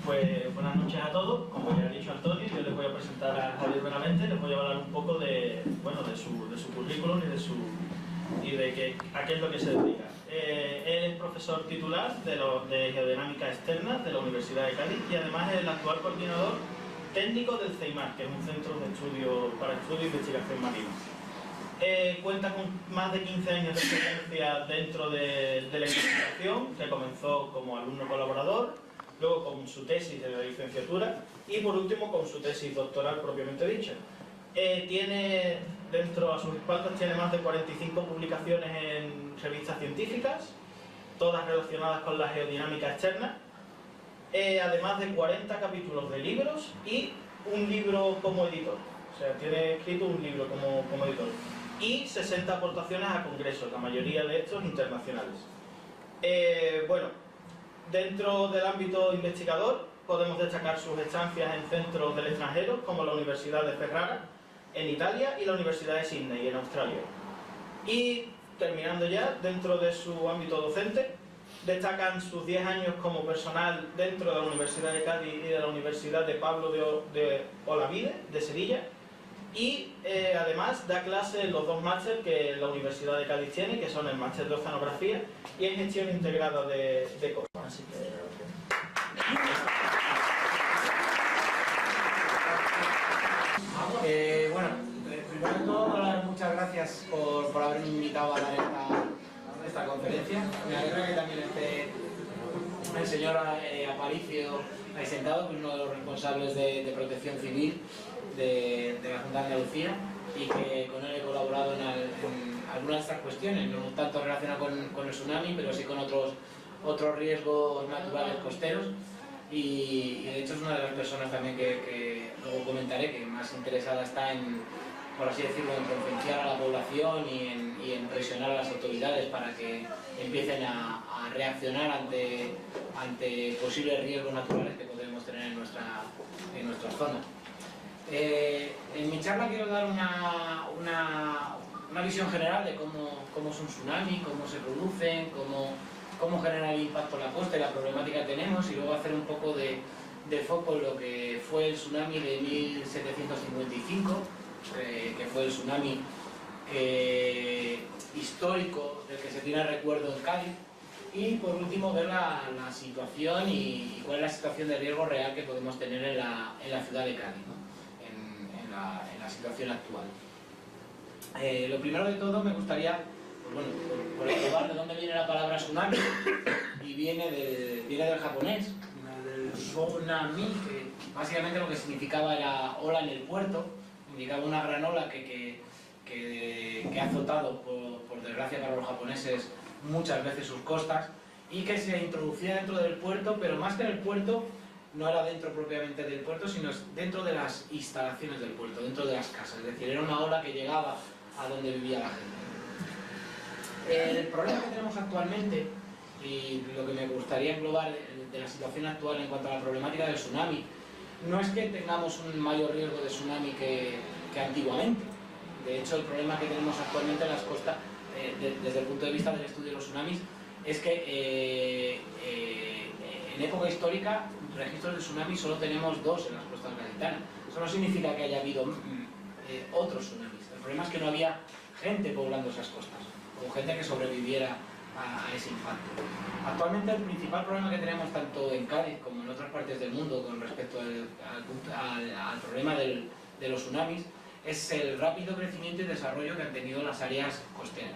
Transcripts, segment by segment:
Pues buenas noches a todos. Como ya ha dicho Antonio, yo les voy a presentar a Javier Benavente, les voy a hablar un poco de su currículum y de a qué es lo que se dedica. Él es profesor titular de Geodinámica Externa de la Universidad de Cádiz y además es el actual coordinador técnico del CEIMAR, que es un centro de estudio para estudio e investigación marina. Cuenta con más de 15 años de experiencia dentro de la investigación, que comenzó como alumno colaborador, luego con su tesis de la licenciatura y por último con su tesis doctoral propiamente dicha. Tiene dentro a sus espaldas más de 45 publicaciones en revistas científicas, todas relacionadas con la geodinámica externa, además de 40 capítulos de libros y un libro como editor. O sea, tiene escrito un libro como editor. Y 60 aportaciones a congresos, la mayoría de estos internacionales. Dentro del ámbito investigador podemos destacar sus estancias en centros del extranjero, como la Universidad de Ferrara, en Italia, y la Universidad de Sydney, en Australia. Y terminando ya, dentro de su ámbito docente, destacan sus 10 años como personal dentro de la Universidad de Cádiz y de la Universidad de Pablo de Olavide, de Sevilla, y además da clase en los dos másteres que la Universidad de Cádiz tiene, que son el máster de Oceanografía y en Gestión Integrada de Costas. Así que... primero de todo, muchas gracias por haberme invitado a dar esta conferencia. Me alegra que también esté el señor Aparicio ahí sentado, que es uno de los responsables de Protección Civil de la Junta de Andalucía, y que con él he colaborado en algunas de estas cuestiones, no tanto relacionadas con el tsunami, pero sí con otros riesgos naturales costeros, y de hecho es una de las personas también que luego comentaré que más interesada está en, por así decirlo, en concienciar a la población y en presionar a las autoridades para que empiecen a reaccionar ante posibles riesgos naturales que podemos tener en nuestra zona. En mi charla quiero dar una visión general de cómo es un tsunami, cómo se producen, cómo genera el impacto en la costa y la problemática que tenemos, y luego hacer un poco de foco en lo que fue el tsunami de 1755, que fue el tsunami histórico del que se tiene recuerdo en Cádiz, y por último ver la situación y cuál es la situación de riesgo real que podemos tener en la ciudad de Cádiz, ¿no? En la situación actual. Lo primero de todo me gustaría, por explicar de dónde viene la palabra tsunami, y viene del japonés, del tsunami, que básicamente lo que significaba era ola en el puerto, indicaba una gran ola que ha azotado, por desgracia para los japoneses, muchas veces sus costas, y que se introducía dentro del puerto, pero más que en el puerto, no era dentro propiamente del puerto, sino dentro de las instalaciones del puerto, dentro de las casas. Es decir, era una ola que llegaba a donde vivía la gente. El problema que tenemos actualmente, y lo que me gustaría englobar de la situación actual en cuanto a la problemática del tsunami, no es que tengamos un mayor riesgo de tsunami que antiguamente. De hecho, el problema que tenemos actualmente en las costas, desde el punto de vista del estudio de los tsunamis, es que en época histórica registros de tsunami solo tenemos 2 en las costas gaditanas. Eso no significa que haya habido otros tsunamis. El problema es que no había gente poblando esas costas, o gente que sobreviviera a ese impacto. Actualmente el principal problema que tenemos tanto en Cádiz como en otras partes del mundo con respecto al problema de los tsunamis es el rápido crecimiento y desarrollo que han tenido las áreas costeras.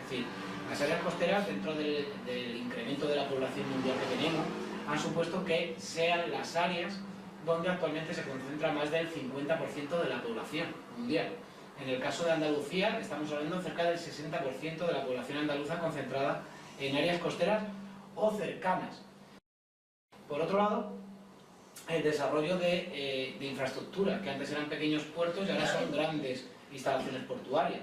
Es decir, las áreas costeras, dentro del incremento de la población mundial que tenemos, han supuesto que sean las áreas donde actualmente se concentra más del 50% de la población mundial. En el caso de Andalucía estamos hablando de cerca del 60% de la población andaluza concentrada en áreas costeras o cercanas. Por otro lado, el desarrollo de infraestructura, que antes eran pequeños puertos y ahora son grandes instalaciones portuarias.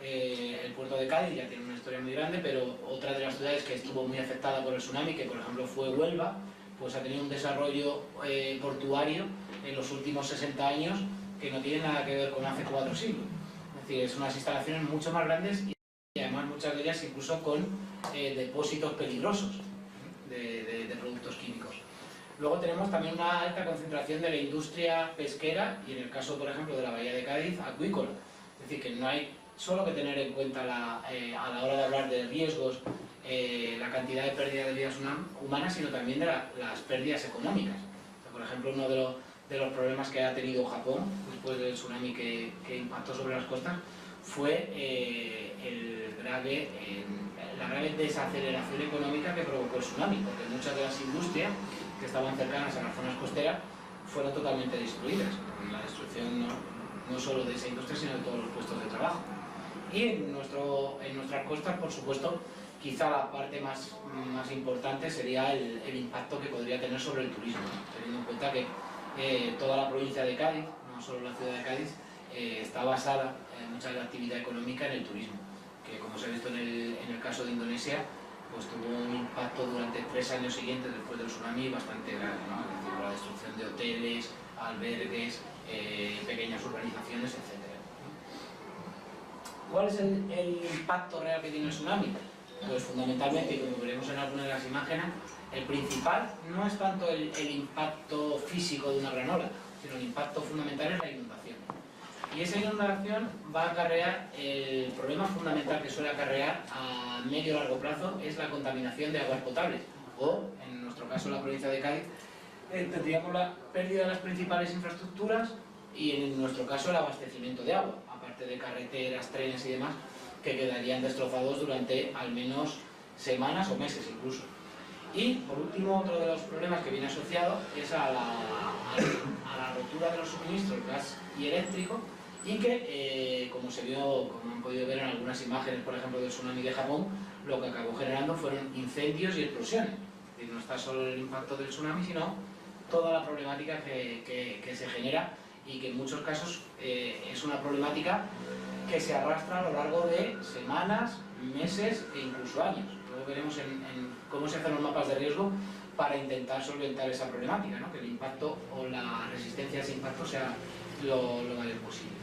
El puerto de Cádiz ya tiene una historia muy grande, pero otra de las ciudades que estuvo muy afectada por el tsunami, que por ejemplo fue Huelva, pues ha tenido un desarrollo portuario en los últimos 60 años que no tiene nada que ver con hace 4 siglos. Es decir, son unas instalaciones mucho más grandes y además muchas de ellas incluso con depósitos peligrosos de productos químicos. Luego tenemos también una alta concentración de la industria pesquera y, en el caso, por ejemplo, de la Bahía de Cádiz, acuícola. Es decir, que no hay solo que tener en cuenta a la hora de hablar de riesgos la cantidad de pérdida de vidas humanas, sino también de las pérdidas económicas. O sea, por ejemplo, uno de los problemas que ha tenido Japón después del tsunami que impactó sobre las costas fue la grave desaceleración económica que provocó el tsunami, porque muchas de las industrias que estaban cercanas a las zonas costeras fueron totalmente destruidas, con la destrucción no solo de esa industria, sino de todos los puestos de trabajo. Y en nuestras costas, por supuesto, quizá la parte más importante sería el impacto que podría tener sobre el turismo, teniendo en cuenta que toda la provincia de Cádiz, no solo la ciudad de Cádiz, está basada en mucha de la actividad económica en el turismo, que, como se ha visto en el caso de Indonesia, pues tuvo un impacto durante 3 años siguientes después del tsunami bastante grande, ¿no? Es decir, la destrucción de hoteles, albergues, pequeñas urbanizaciones, etc. ¿Cuál es el impacto real que tiene el tsunami? Pues fundamentalmente, como veremos en alguna de las imágenes, el principal no es tanto el impacto físico de una gran ola, sino el impacto fundamental es la inundación. Y esa inundación va a acarrear, el problema fundamental que suele acarrear a medio y largo plazo es la contaminación de aguas potables, o, en nuestro caso, la provincia de Cádiz, tendríamos la pérdida de las principales infraestructuras y, en nuestro caso, el abastecimiento de agua, aparte de carreteras, trenes y demás, que quedarían destrozados durante al menos semanas o meses incluso. Y, por último, otro de los problemas que viene asociado es a la rotura de los suministros gas y eléctrico, y que, como han podido ver en algunas imágenes, por ejemplo, del tsunami de Japón, lo que acabó generando fueron incendios y explosiones. Es decir, no está solo el impacto del tsunami, sino toda la problemática que se genera, y que en muchos casos es una problemática que se arrastra a lo largo de semanas, meses e incluso años. Luego veremos en cómo se hacen los mapas de riesgo para intentar solventar esa problemática, ¿no? Que el impacto o la resistencia a ese impacto sea lo mayor posible.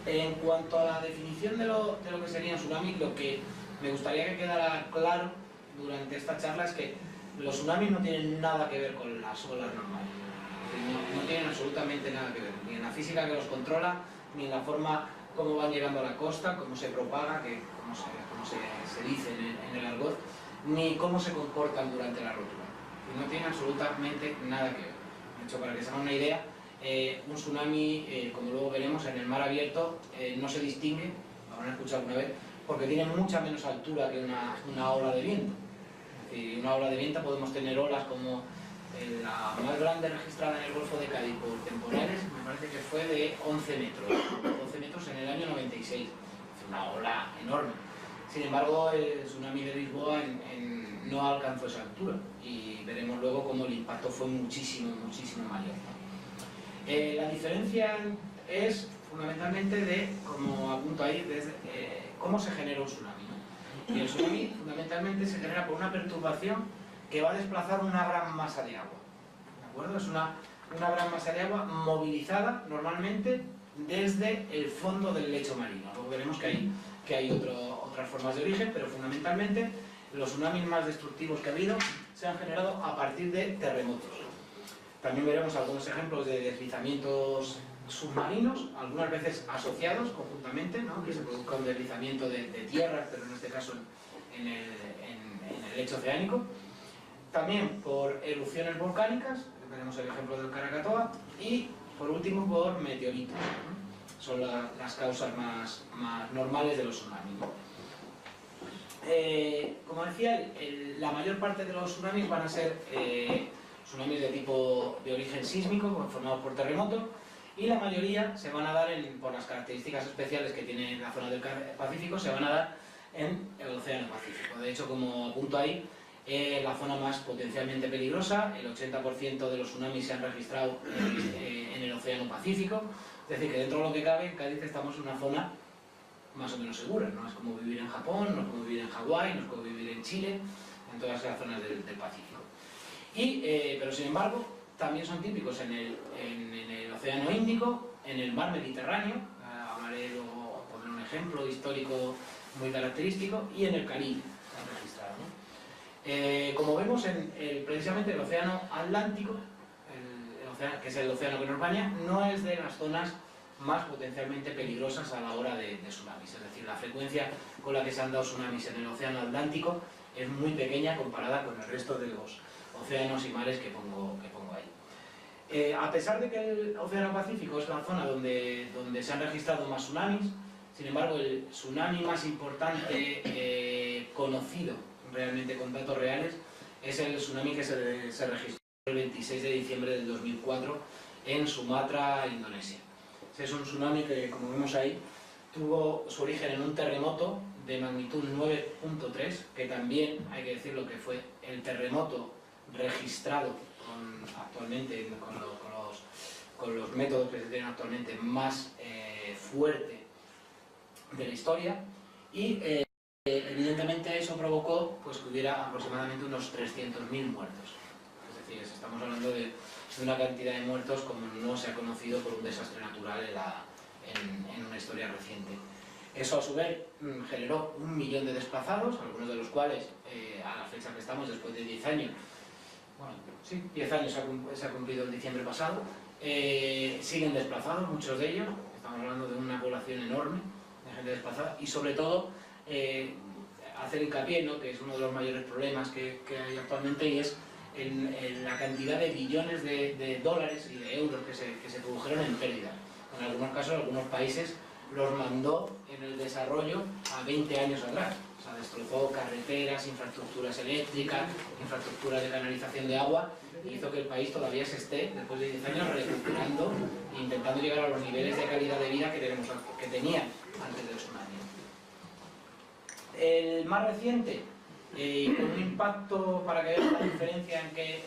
En cuanto a la definición de lo que sería un tsunami, lo que me gustaría que quedara claro durante esta charla es que los tsunamis no tienen nada que ver con las olas normales. No tienen absolutamente nada que ver, ni en la física que los controla, ni en la forma cómo van llegando a la costa, cómo se propaga, cómo se dice en el argot, ni cómo se comportan durante la rotura. Y no tienen absolutamente nada que ver. De hecho, para que se hagan una idea, un tsunami, como luego veremos, en el mar abierto no se distingue, lo habrán escuchado alguna vez, porque tiene mucha menos altura que una ola de viento. Es decir, una ola de viento podemos tener olas como la más grande registrada en el Golfo de Cádiz por temporales, me parece que fue de 11 metros, 11 metros en el año 96. Es una ola enorme. Sin embargo, el tsunami de Lisboa no alcanzó esa altura, y veremos luego cómo el impacto fue muchísimo mayor. La diferencia es fundamentalmente como apunto ahí, cómo se genera un tsunami, ¿no? Y el tsunami fundamentalmente se genera por una perturbación que va a desplazar una gran masa de agua, ¿de acuerdo? Es una gran masa de agua movilizada normalmente desde el fondo del lecho marino. Luego veremos que hay otras formas de origen, pero fundamentalmente los tsunamis más destructivos que ha habido se han generado a partir de terremotos. También veremos algunos ejemplos de deslizamientos submarinos, algunas veces asociados conjuntamente, ¿no? Que se produzca un deslizamiento de tierra, pero en este caso en el lecho oceánico. También por erupciones volcánicas, veremos el ejemplo del Krakatoa, y por último por meteoritos, ¿no? Son las causas más normales de los tsunamis, ¿no? Como decía, la mayor parte de los tsunamis van a ser tsunamis de origen sísmico, formados por terremotos, y la mayoría se van a dar, por las características especiales que tiene la zona del Pacífico, se van a dar en el Océano Pacífico. De hecho, como apunto ahí, la zona más potencialmente peligrosa, el 80% de los tsunamis se han registrado en el Océano Pacífico. Es decir, que dentro de lo que cabe, en Cádiz estamos en una zona más o menos segura. No es como vivir en Japón, no es como vivir en Hawái, no es como vivir en Chile, en todas las zonas del Pacífico. Pero sin embargo, también son típicos en el Océano Índico, en el Mar Mediterráneo, hablaré luego, pondré un ejemplo histórico muy característico, y en el Caribe, se han registrado, ¿no? Como vemos, precisamente el océano Atlántico, que es el océano que nos baña, no es de las zonas más potencialmente peligrosas a la hora de tsunamis. Es decir, la frecuencia con la que se han dado tsunamis en el océano Atlántico es muy pequeña comparada con el resto de los océanos y mares que pongo ahí. A pesar de que el océano Pacífico es la zona donde se han registrado más tsunamis, sin embargo, el tsunami más importante conocido realmente con datos reales es el tsunami que se registró el 26 de diciembre del 2004 en Sumatra, Indonesia. Es un tsunami que, como vemos ahí, tuvo su origen en un terremoto de magnitud 9.3, que también, hay que decirlo, que fue el terremoto registrado actualmente con los métodos que se tienen actualmente más fuerte de la historia, y evidentemente eso provocó pues, que hubiera aproximadamente unos 300.000 muertos. Es decir, estamos hablando de una cantidad de muertos como no se ha conocido por un desastre natural en una historia reciente. Eso a su vez generó 1 millón de desplazados, algunos de los cuales a la fecha que estamos, después de 10 años, bueno, sí, 10 años se ha cumplido el diciembre pasado, siguen desplazados, muchos de ellos, estamos hablando de una población enorme de gente desplazada, y sobre todo hacer hincapié, ¿no?, que es uno de los mayores problemas que hay actualmente, y es en la cantidad de billones de dólares y de euros que se produjeron en pérdida. En algunos casos, algunos países los mandó en el desarrollo a 20 años atrás. O sea, destrozó carreteras, infraestructuras eléctricas, infraestructuras de canalización de agua, y hizo que el país todavía se esté, después de 10 años, recuperando e intentando llegar a los niveles de calidad de vida que tenían antes del tsunami. El más reciente, con un impacto, para que vean la diferencia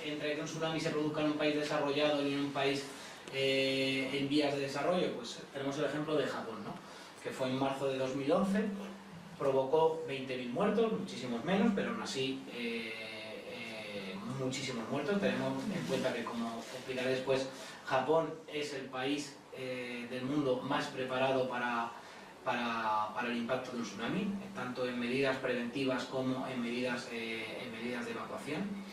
entre que un tsunami se produzca en un país desarrollado y en un país en vías de desarrollo, pues tenemos el ejemplo de Japón, ¿no?, que fue en marzo de 2011, provocó 20.000 muertos, muchísimos menos, pero aún así muchísimos muertos. Tenemos en cuenta que, como explicaré después, Japón es el país del mundo más preparado para el impacto de un tsunami, tanto en medidas preventivas como en medidas de evacuación.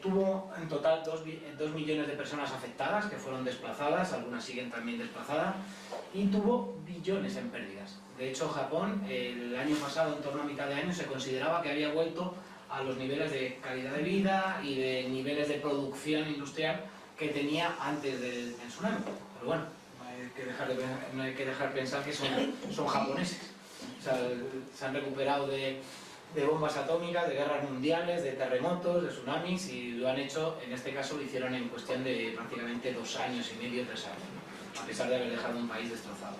Tuvo en total 2 millones de personas afectadas, que fueron desplazadas, algunas siguen también desplazadas, y tuvo billones en pérdidas. De hecho, Japón, el año pasado, en torno a mitad de año, se consideraba que había vuelto a los niveles de calidad de vida y de niveles de producción industrial que tenía antes del tsunami. Pero bueno, no hay que dejar pensar que son japoneses. O sea, se han recuperado de bombas atómicas, de guerras mundiales, de terremotos, de tsunamis, y lo han hecho, en este caso lo hicieron en cuestión de prácticamente 2 años y medio, 3 años, ¿no?, a pesar de haber dejado un país destrozado.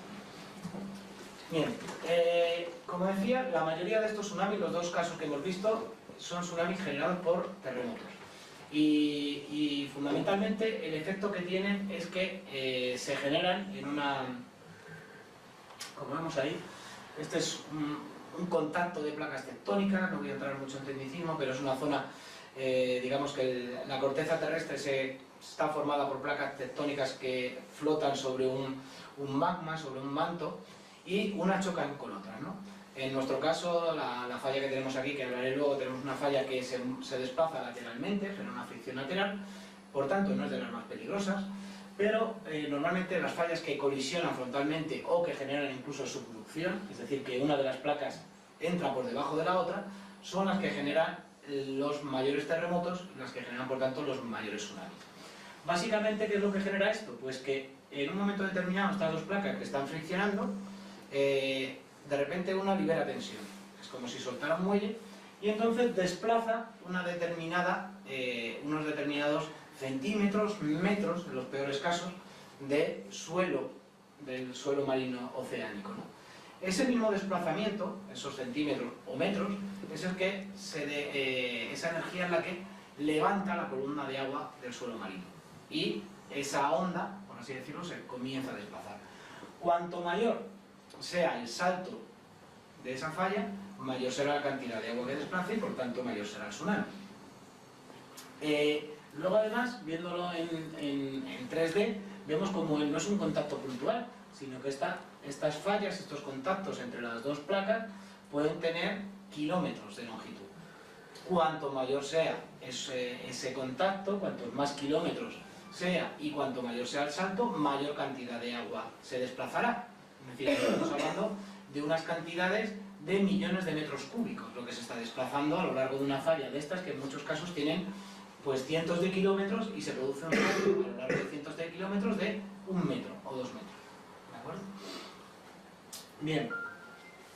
Bien, como decía, la mayoría de estos tsunamis, los 2 casos que hemos visto, son tsunamis generados por terremotos. Y fundamentalmente el efecto que tienen es que se generan en una, como vemos ahí, este es un contacto de placas tectónicas, no voy a entrar mucho en tecnicismo, pero es una zona, digamos que la corteza terrestre está formada por placas tectónicas que flotan sobre un magma, sobre un manto, y unas chocan con otras, ¿no? En nuestro caso, la falla que tenemos aquí, que hablaré luego, tenemos una falla que se desplaza lateralmente, genera una fricción lateral, por tanto no es de las más peligrosas, pero normalmente las fallas que colisionan frontalmente o que generan incluso subducción, es decir, que una de las placas entra por debajo de la otra, son las que generan los mayores terremotos, las que generan por tanto los mayores tsunamis. Básicamente, ¿qué es lo que genera esto? Pues que en un momento determinado estas 2 placas que están friccionando, de repente una libera tensión, es como si soltara un muelle, y entonces desplaza unos determinados centímetros, metros, en los peores casos, del suelo marino oceánico, ¿no? Ese mismo desplazamiento, esos centímetros o metros, es el que esa energía es la que levanta la columna de agua del suelo marino, y esa onda, por así decirlo, se comienza a desplazar. Cuanto mayor sea el salto de esa falla, mayor será la cantidad de agua que desplace y por tanto mayor será el tsunami. Luego, además, viéndolo en 3D, vemos como no es un contacto puntual, sino que estas fallas, estos contactos entre las 2 placas pueden tener kilómetros de longitud. Cuanto mayor sea ese contacto, cuantos más kilómetros sea y cuanto mayor sea el salto, mayor cantidad de agua se desplazará. Es decir, estamos hablando de unas cantidades de millones de metros cúbicos, lo que se está desplazando a lo largo de una falla de estas, que en muchos casos tienen pues cientos de kilómetros y se produce un salto a lo largo de cientos de kilómetros de 1 metro o 2 metros. ¿De acuerdo? Bien.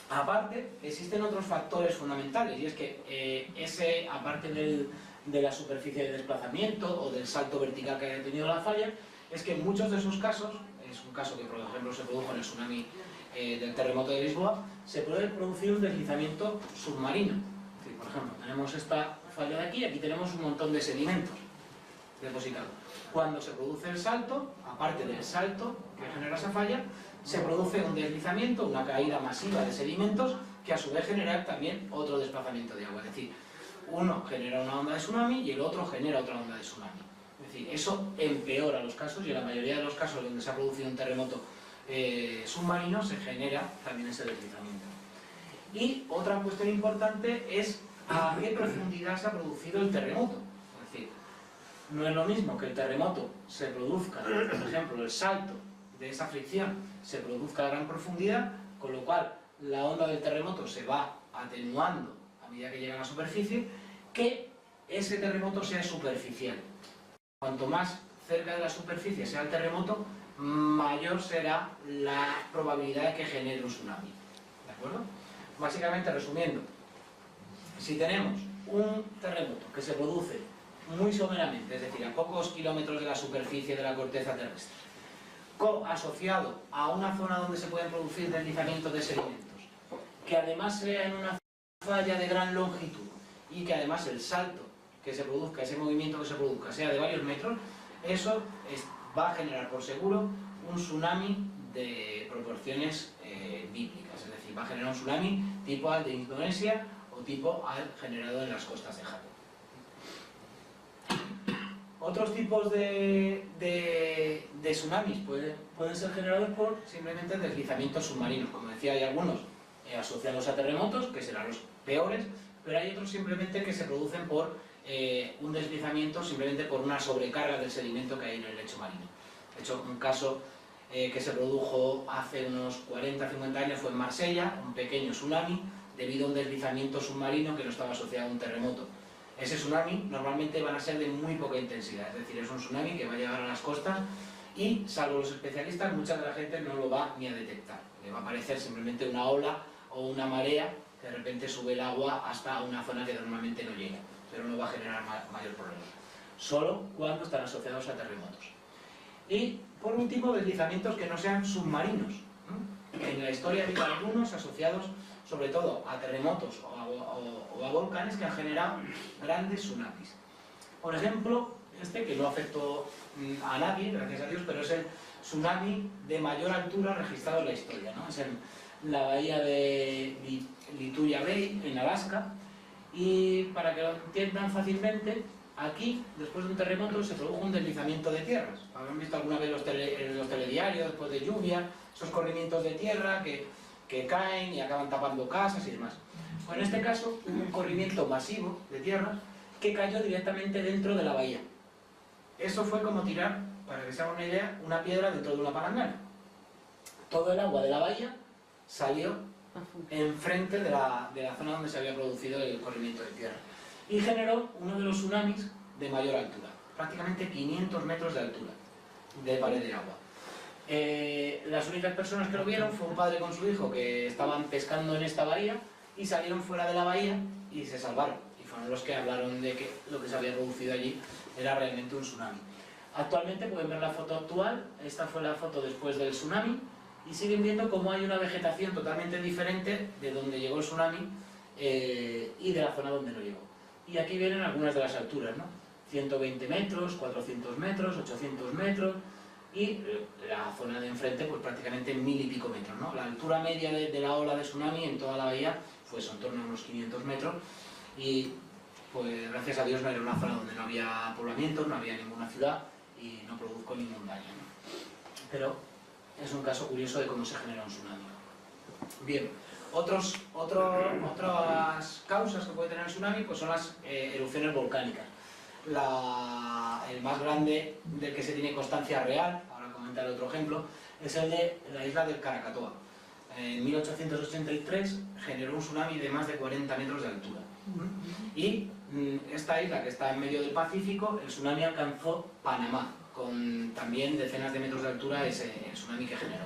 Aparte, existen otros factores fundamentales, y es que aparte de la superficie de desplazamiento o del salto vertical que haya tenido la falla, es que en muchos de esos casos, es un caso que por ejemplo se produjo en el tsunami del terremoto de Lisboa, se puede producir un deslizamiento submarino. Es decir, por ejemplo, tenemos esta falla de aquí tenemos un montón de sedimentos depositados. Cuando se produce el salto, aparte del salto que genera esa falla, se produce un deslizamiento, una caída masiva de sedimentos que a su vez genera también otro desplazamiento de agua. Es decir, uno genera una onda de tsunami y el otro genera otra onda de tsunami. Es decir, eso empeora los casos y en la mayoría de los casos donde se ha producido un terremoto submarino se genera también ese deslizamiento. Y otra cuestión importante es a qué profundidad se ha producido el terremoto. Es decir, no es lo mismo que el terremoto se produzca, por ejemplo, el salto de esa fricción se produzca a gran profundidad, con lo cual la onda del terremoto se va atenuando a medida que llega a la superficie, que ese terremoto sea superficial. Cuanto más cerca de la superficie sea el terremoto, mayor será la probabilidad de que genere un tsunami. ¿De acuerdo? Básicamente, resumiendo, si tenemos un terremoto que se produce muy someramente, es decir, a pocos kilómetros de la superficie de la corteza terrestre, asociado a una zona donde se pueden producir deslizamientos de sedimentos, que además sea en una falla de gran longitud y que además el salto que se produzca, ese movimiento que se produzca, sea de varios metros, eso va a generar por seguro un tsunami de proporciones bíblicas, es decir, va a generar un tsunami tipo al de Indonesia o tipo al generado en las costas de Japón. Otros tipos de tsunamis pueden ser generados por simplemente deslizamientos submarinos. Como decía, hay algunos asociados a terremotos, que serán los peores, pero hay otros simplemente que se producen por un deslizamiento, simplemente por una sobrecarga del sedimento que hay en el lecho marino. De hecho, un caso que se produjo hace unos 40-50 años fue en Marsella, un pequeño tsunami, debido a un deslizamiento submarino que no estaba asociado a un terremoto. Ese tsunami normalmente van a ser de muy poca intensidad, es decir, es un tsunami que va a llegar a las costas y, salvo los especialistas, mucha de la gente no lo va ni a detectar. Le va a parecer simplemente una ola o una marea que de repente sube el agua hasta una zona que normalmente no llega, pero no va a generar mayor problema. Solo cuando están asociados a terremotos. Y, por último, deslizamientos que no sean submarinos. En la historia hay algunos asociados sobre todo a terremotos o a volcanes que han generado grandes tsunamis. Por ejemplo, que no afectó a nadie, gracias a Dios, pero es el tsunami de mayor altura registrado en la historia, ¿no? Es en la bahía de Lituya Bay, en Alaska, y para que lo entiendan fácilmente, aquí, después de un terremoto, se produjo un deslizamiento de tierras. Habrán visto alguna vez los telediarios, después de lluvia, esos corrimientos de tierra que caen y acaban tapando casas y demás. Pues en este caso hubo un corrimiento masivo de tierra que cayó directamente dentro de la bahía. Eso fue como tirar, para que se hagan una idea, una piedra dentro de una palangana. Todo el agua de la bahía salió enfrente de la zona donde se había producido el corrimiento de tierra y generó uno de los tsunamis de mayor altura, prácticamente 500 metros de altura de pared de agua. Las únicas personas que lo vieron fue un padre con su hijo que estaban pescando en esta bahía y salieron fuera de la bahía y se salvaron, y fueron los que hablaron de que lo que se había producido allí era realmente un tsunami. Actualmente pueden ver la foto actual, esta fue la foto después del tsunami, y siguen viendo cómo hay una vegetación totalmente diferente de donde llegó el tsunami y de la zona donde no llegó. Y aquí vienen algunas de las alturas, ¿no? 120 metros, 400 metros, 800 metros, y la zona de enfrente pues prácticamente 1000 y pico metros, ¿no? La altura media de la ola de tsunami en toda la bahía pues en torno a unos 500 metros, y pues gracias a Dios no era una zona donde no había poblamientos, no había ninguna ciudad y no produjo ningún daño, ¿no? Pero es un caso curioso de cómo se genera un tsunami. Bien, otras causas que puede tener el tsunami pues son las erupciones volcánicas. El más grande del que se tiene constancia real, ahora comentaré otro ejemplo, es el de la isla del Krakatoa. En 1883 generó un tsunami de más de 40 metros de altura. Y esta isla, que está en medio del Pacífico, el tsunami alcanzó Panamá, con también decenas de metros de altura ese tsunami que generó.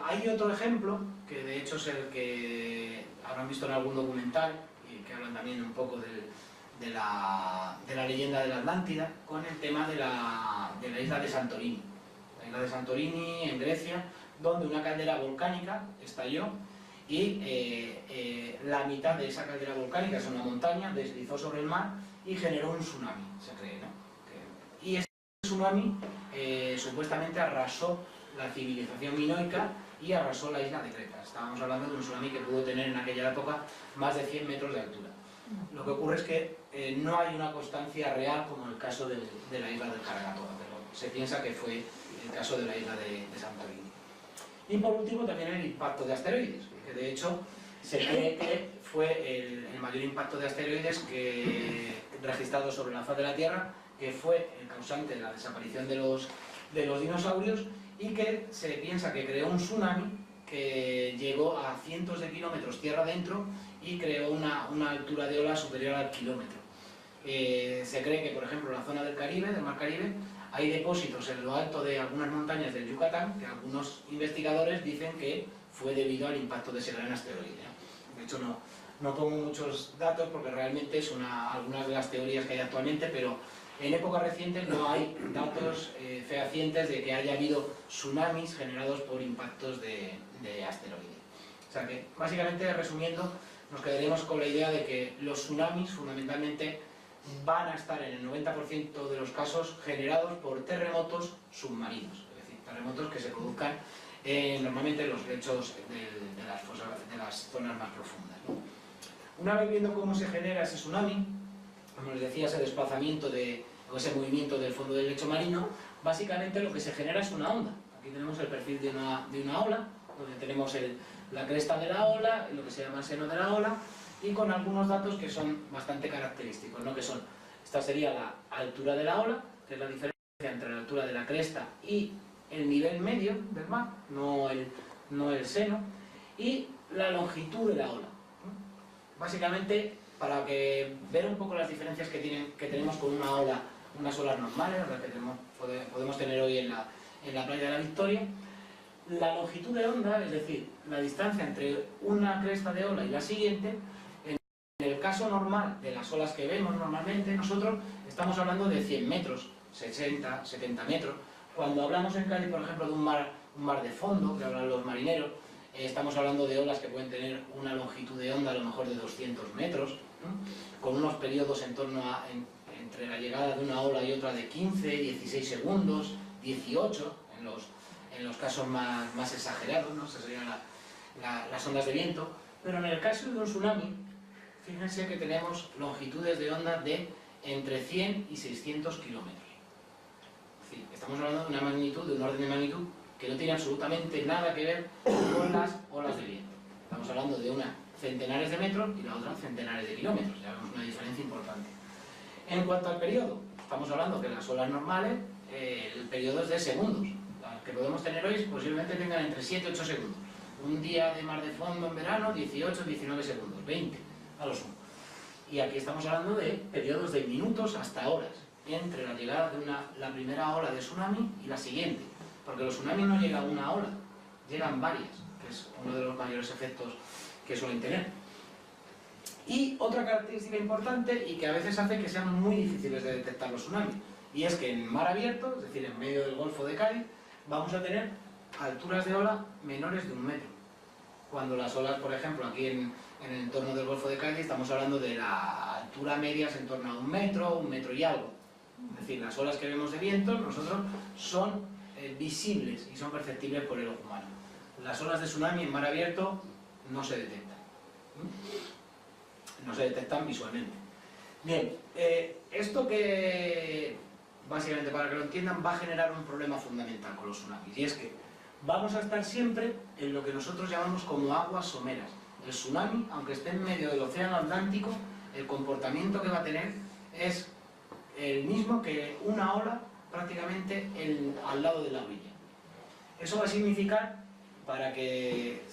Hay otro ejemplo, que de hecho es el que habrán visto en algún documental, y que hablan también un poco de la leyenda de la Atlántida, con el tema de la isla de Santorini. La isla de Santorini, en Grecia, donde una caldera volcánica estalló y la mitad de esa caldera volcánica, es una montaña, deslizó sobre el mar y generó un tsunami, se cree, ¿no? Y ese tsunami supuestamente arrasó la civilización minoica y arrasó la isla de Creta. Estábamos hablando de un tsunami que pudo tener en aquella época más de 100 metros de altura. Lo que ocurre es que no hay una constancia real como el caso de la isla del Krakatoa, pero se piensa que fue el caso de la isla de Santorini. Y por último también el impacto de asteroides, que de hecho se cree que fue el mayor impacto de asteroides registrado sobre la faz de la Tierra, que fue el causante de la desaparición de los dinosaurios, y que se piensa que creó un tsunami que llegó a cientos de kilómetros tierra adentro y creó una altura de ola superior al kilómetro. Se cree que, por ejemplo, en la zona del Caribe, del Mar Caribe, hay depósitos en lo alto de algunas montañas del Yucatán que algunos investigadores dicen que fue debido al impacto de ese gran asteroide. De hecho, no tomo muchos datos porque realmente son algunas de las teorías que hay actualmente, pero en épocas recientes no hay datos fehacientes de que haya habido tsunamis generados por impactos de asteroides. O sea que, básicamente, resumiendo, nos quedaremos con la idea de que los tsunamis, fundamentalmente, van a estar en el 90% de los casos generados por terremotos submarinos, es decir, terremotos que se produzcan normalmente en los lechos de las zonas más profundas, ¿no? Una vez viendo cómo se genera ese tsunami, como les decía, ese desplazamiento o ese movimiento del fondo del lecho marino, básicamente lo que se genera es una onda. Aquí tenemos el perfil de una ola, donde tenemos la cresta de la ola, lo que se llama el seno de la ola, y con algunos datos que son bastante característicos, ¿no? Esta sería la altura de la ola, que es la diferencia entre la altura de la cresta y el nivel medio del mar, no el seno, y la longitud de la ola, ¿no? Básicamente, para ver un poco las diferencias que tenemos con unas olas normales, las que podemos tener hoy en la playa de la Victoria, la longitud de onda, es decir, la distancia entre una cresta de ola y la siguiente, en el caso normal de las olas que vemos normalmente, nosotros estamos hablando de 100 metros, 60, 70 metros. Cuando hablamos en Cádiz, por ejemplo, de un mar de fondo, que hablan los marineros, estamos hablando de olas que pueden tener una longitud de onda a lo mejor de 200 metros, ¿no? Con unos periodos en torno entre la llegada de una ola y otra de 15, 16 segundos, 18, en los casos más exagerados, ¿no? Esas serían las ondas de viento. Pero en el caso de un tsunami, fíjense que tenemos longitudes de onda de entre 100 y 600 kilómetros. Es decir, estamos hablando de una magnitud, de un orden de magnitud que no tiene absolutamente nada que ver con las olas de viento. Estamos hablando de una centenares de metros y la otra centenares de kilómetros. Ya vemos una diferencia importante. En cuanto al periodo, estamos hablando que en las olas normales el periodo es de segundos. Las que podemos tener hoy posiblemente tengan entre 7 y 8 segundos. Un día de mar de fondo en verano, 18, 19 segundos, 20 a lo sumo. Y aquí estamos hablando de periodos de minutos hasta horas, entre la llegada de la primera ola de tsunami y la siguiente. Porque los tsunamis no llegan una ola, llegan varias, que es uno de los mayores efectos que suelen tener. Y otra característica importante y que a veces hace que sean muy difíciles de detectar los tsunamis, y es que en mar abierto, es decir, en medio del Golfo de Cádiz, vamos a tener alturas de ola menores de 1 metro. Cuando las olas, por ejemplo, aquí en el entorno del Golfo de Cádiz, estamos hablando de la altura media en torno a 1 metro y algo. Es decir, las olas que vemos de viento, nosotros son visibles y son perceptibles por el ojo humano. Las olas de tsunami en mar abierto no se detectan. No se detectan visualmente. Bien, esto que, básicamente para que lo entiendan, va a generar un problema fundamental con los tsunamis, y es que vamos a estar siempre en lo que nosotros llamamos como aguas someras. El tsunami, aunque esté en medio del océano Atlántico, el comportamiento que va a tener es el mismo que una ola prácticamente al lado de la orilla. Eso va a significar, para que,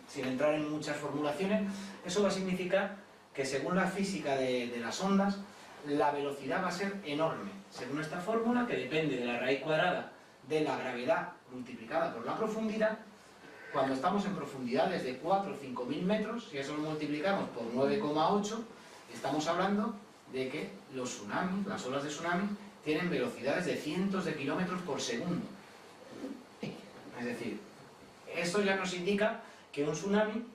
sin entrar en muchas formulaciones, eso va a significar que según la física de las ondas, la velocidad va a ser enorme. Según esta fórmula, que depende de la raíz cuadrada de la gravedad multiplicada por la profundidad, cuando estamos en profundidades de 4 o 5.000 metros, si eso lo multiplicamos por 9,8, estamos hablando de que los tsunamis, las olas de tsunami, tienen velocidades de cientos de kilómetros por segundo. Es decir, esto ya nos indica que un tsunami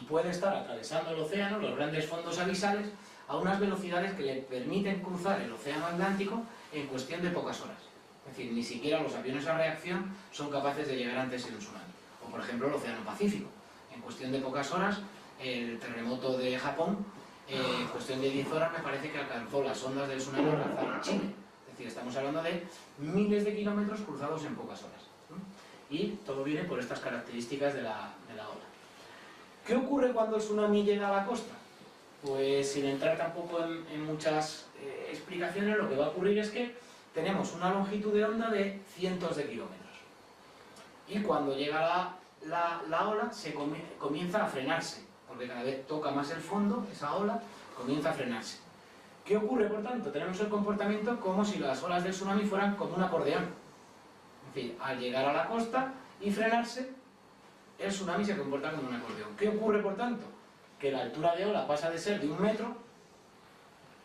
puede estar atravesando el océano, los grandes fondos abisales, a unas velocidades que le permiten cruzar el océano Atlántico en cuestión de pocas horas. Es decir, ni siquiera los aviones a reacción son capaces de llegar antes en un tsunami. O por ejemplo el océano Pacífico. En cuestión de pocas horas, el terremoto de Japón, en cuestión de 10 horas me parece que alcanzó las ondas del tsunami alcanzaron Chile. Es decir, estamos hablando de miles de kilómetros cruzados en pocas horas. Y todo viene por estas características de la ola. ¿Qué ocurre cuando el tsunami llega a la costa? Pues sin entrar tampoco en muchas explicaciones, lo que va a ocurrir es que tenemos una longitud de onda de cientos de kilómetros. Y cuando llega la ola, comienza a frenarse, porque cada vez toca más el fondo, esa ola comienza a frenarse. ¿Qué ocurre, por tanto? Tenemos el comportamiento como si las olas del tsunami fueran como un acordeón. Es decir, al llegar a la costa y frenarse, el tsunami se comporta como un acordeón. ¿Qué ocurre, por tanto? Que la altura de ola pasa de ser de 1 metro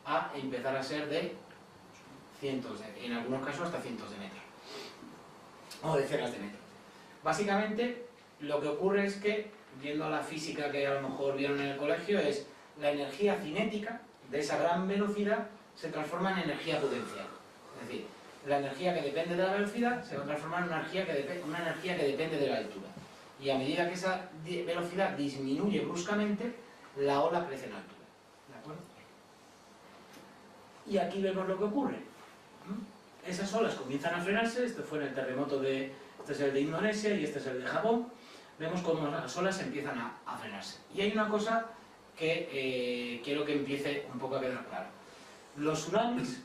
a empezar a ser de cientos, en algunos casos hasta cientos de metros. O decenas de metros. Básicamente, lo que ocurre es que, viendo a la física que a lo mejor vieron en el colegio, es la energía cinética de esa gran velocidad se transforma en energía potencial. Es decir, la energía que depende de la velocidad se va a transformar en una energía que depende de la altura. Y a medida que esa velocidad disminuye bruscamente, la ola crece en altura. ¿De acuerdo? Y aquí vemos lo que ocurre. Esas olas comienzan a frenarse. Este fue en el terremoto este es el de Indonesia y este es el de Japón. Vemos cómo las olas empiezan a frenarse. Y hay una cosa que quiero que empiece un poco a quedar clara. Los tsunamis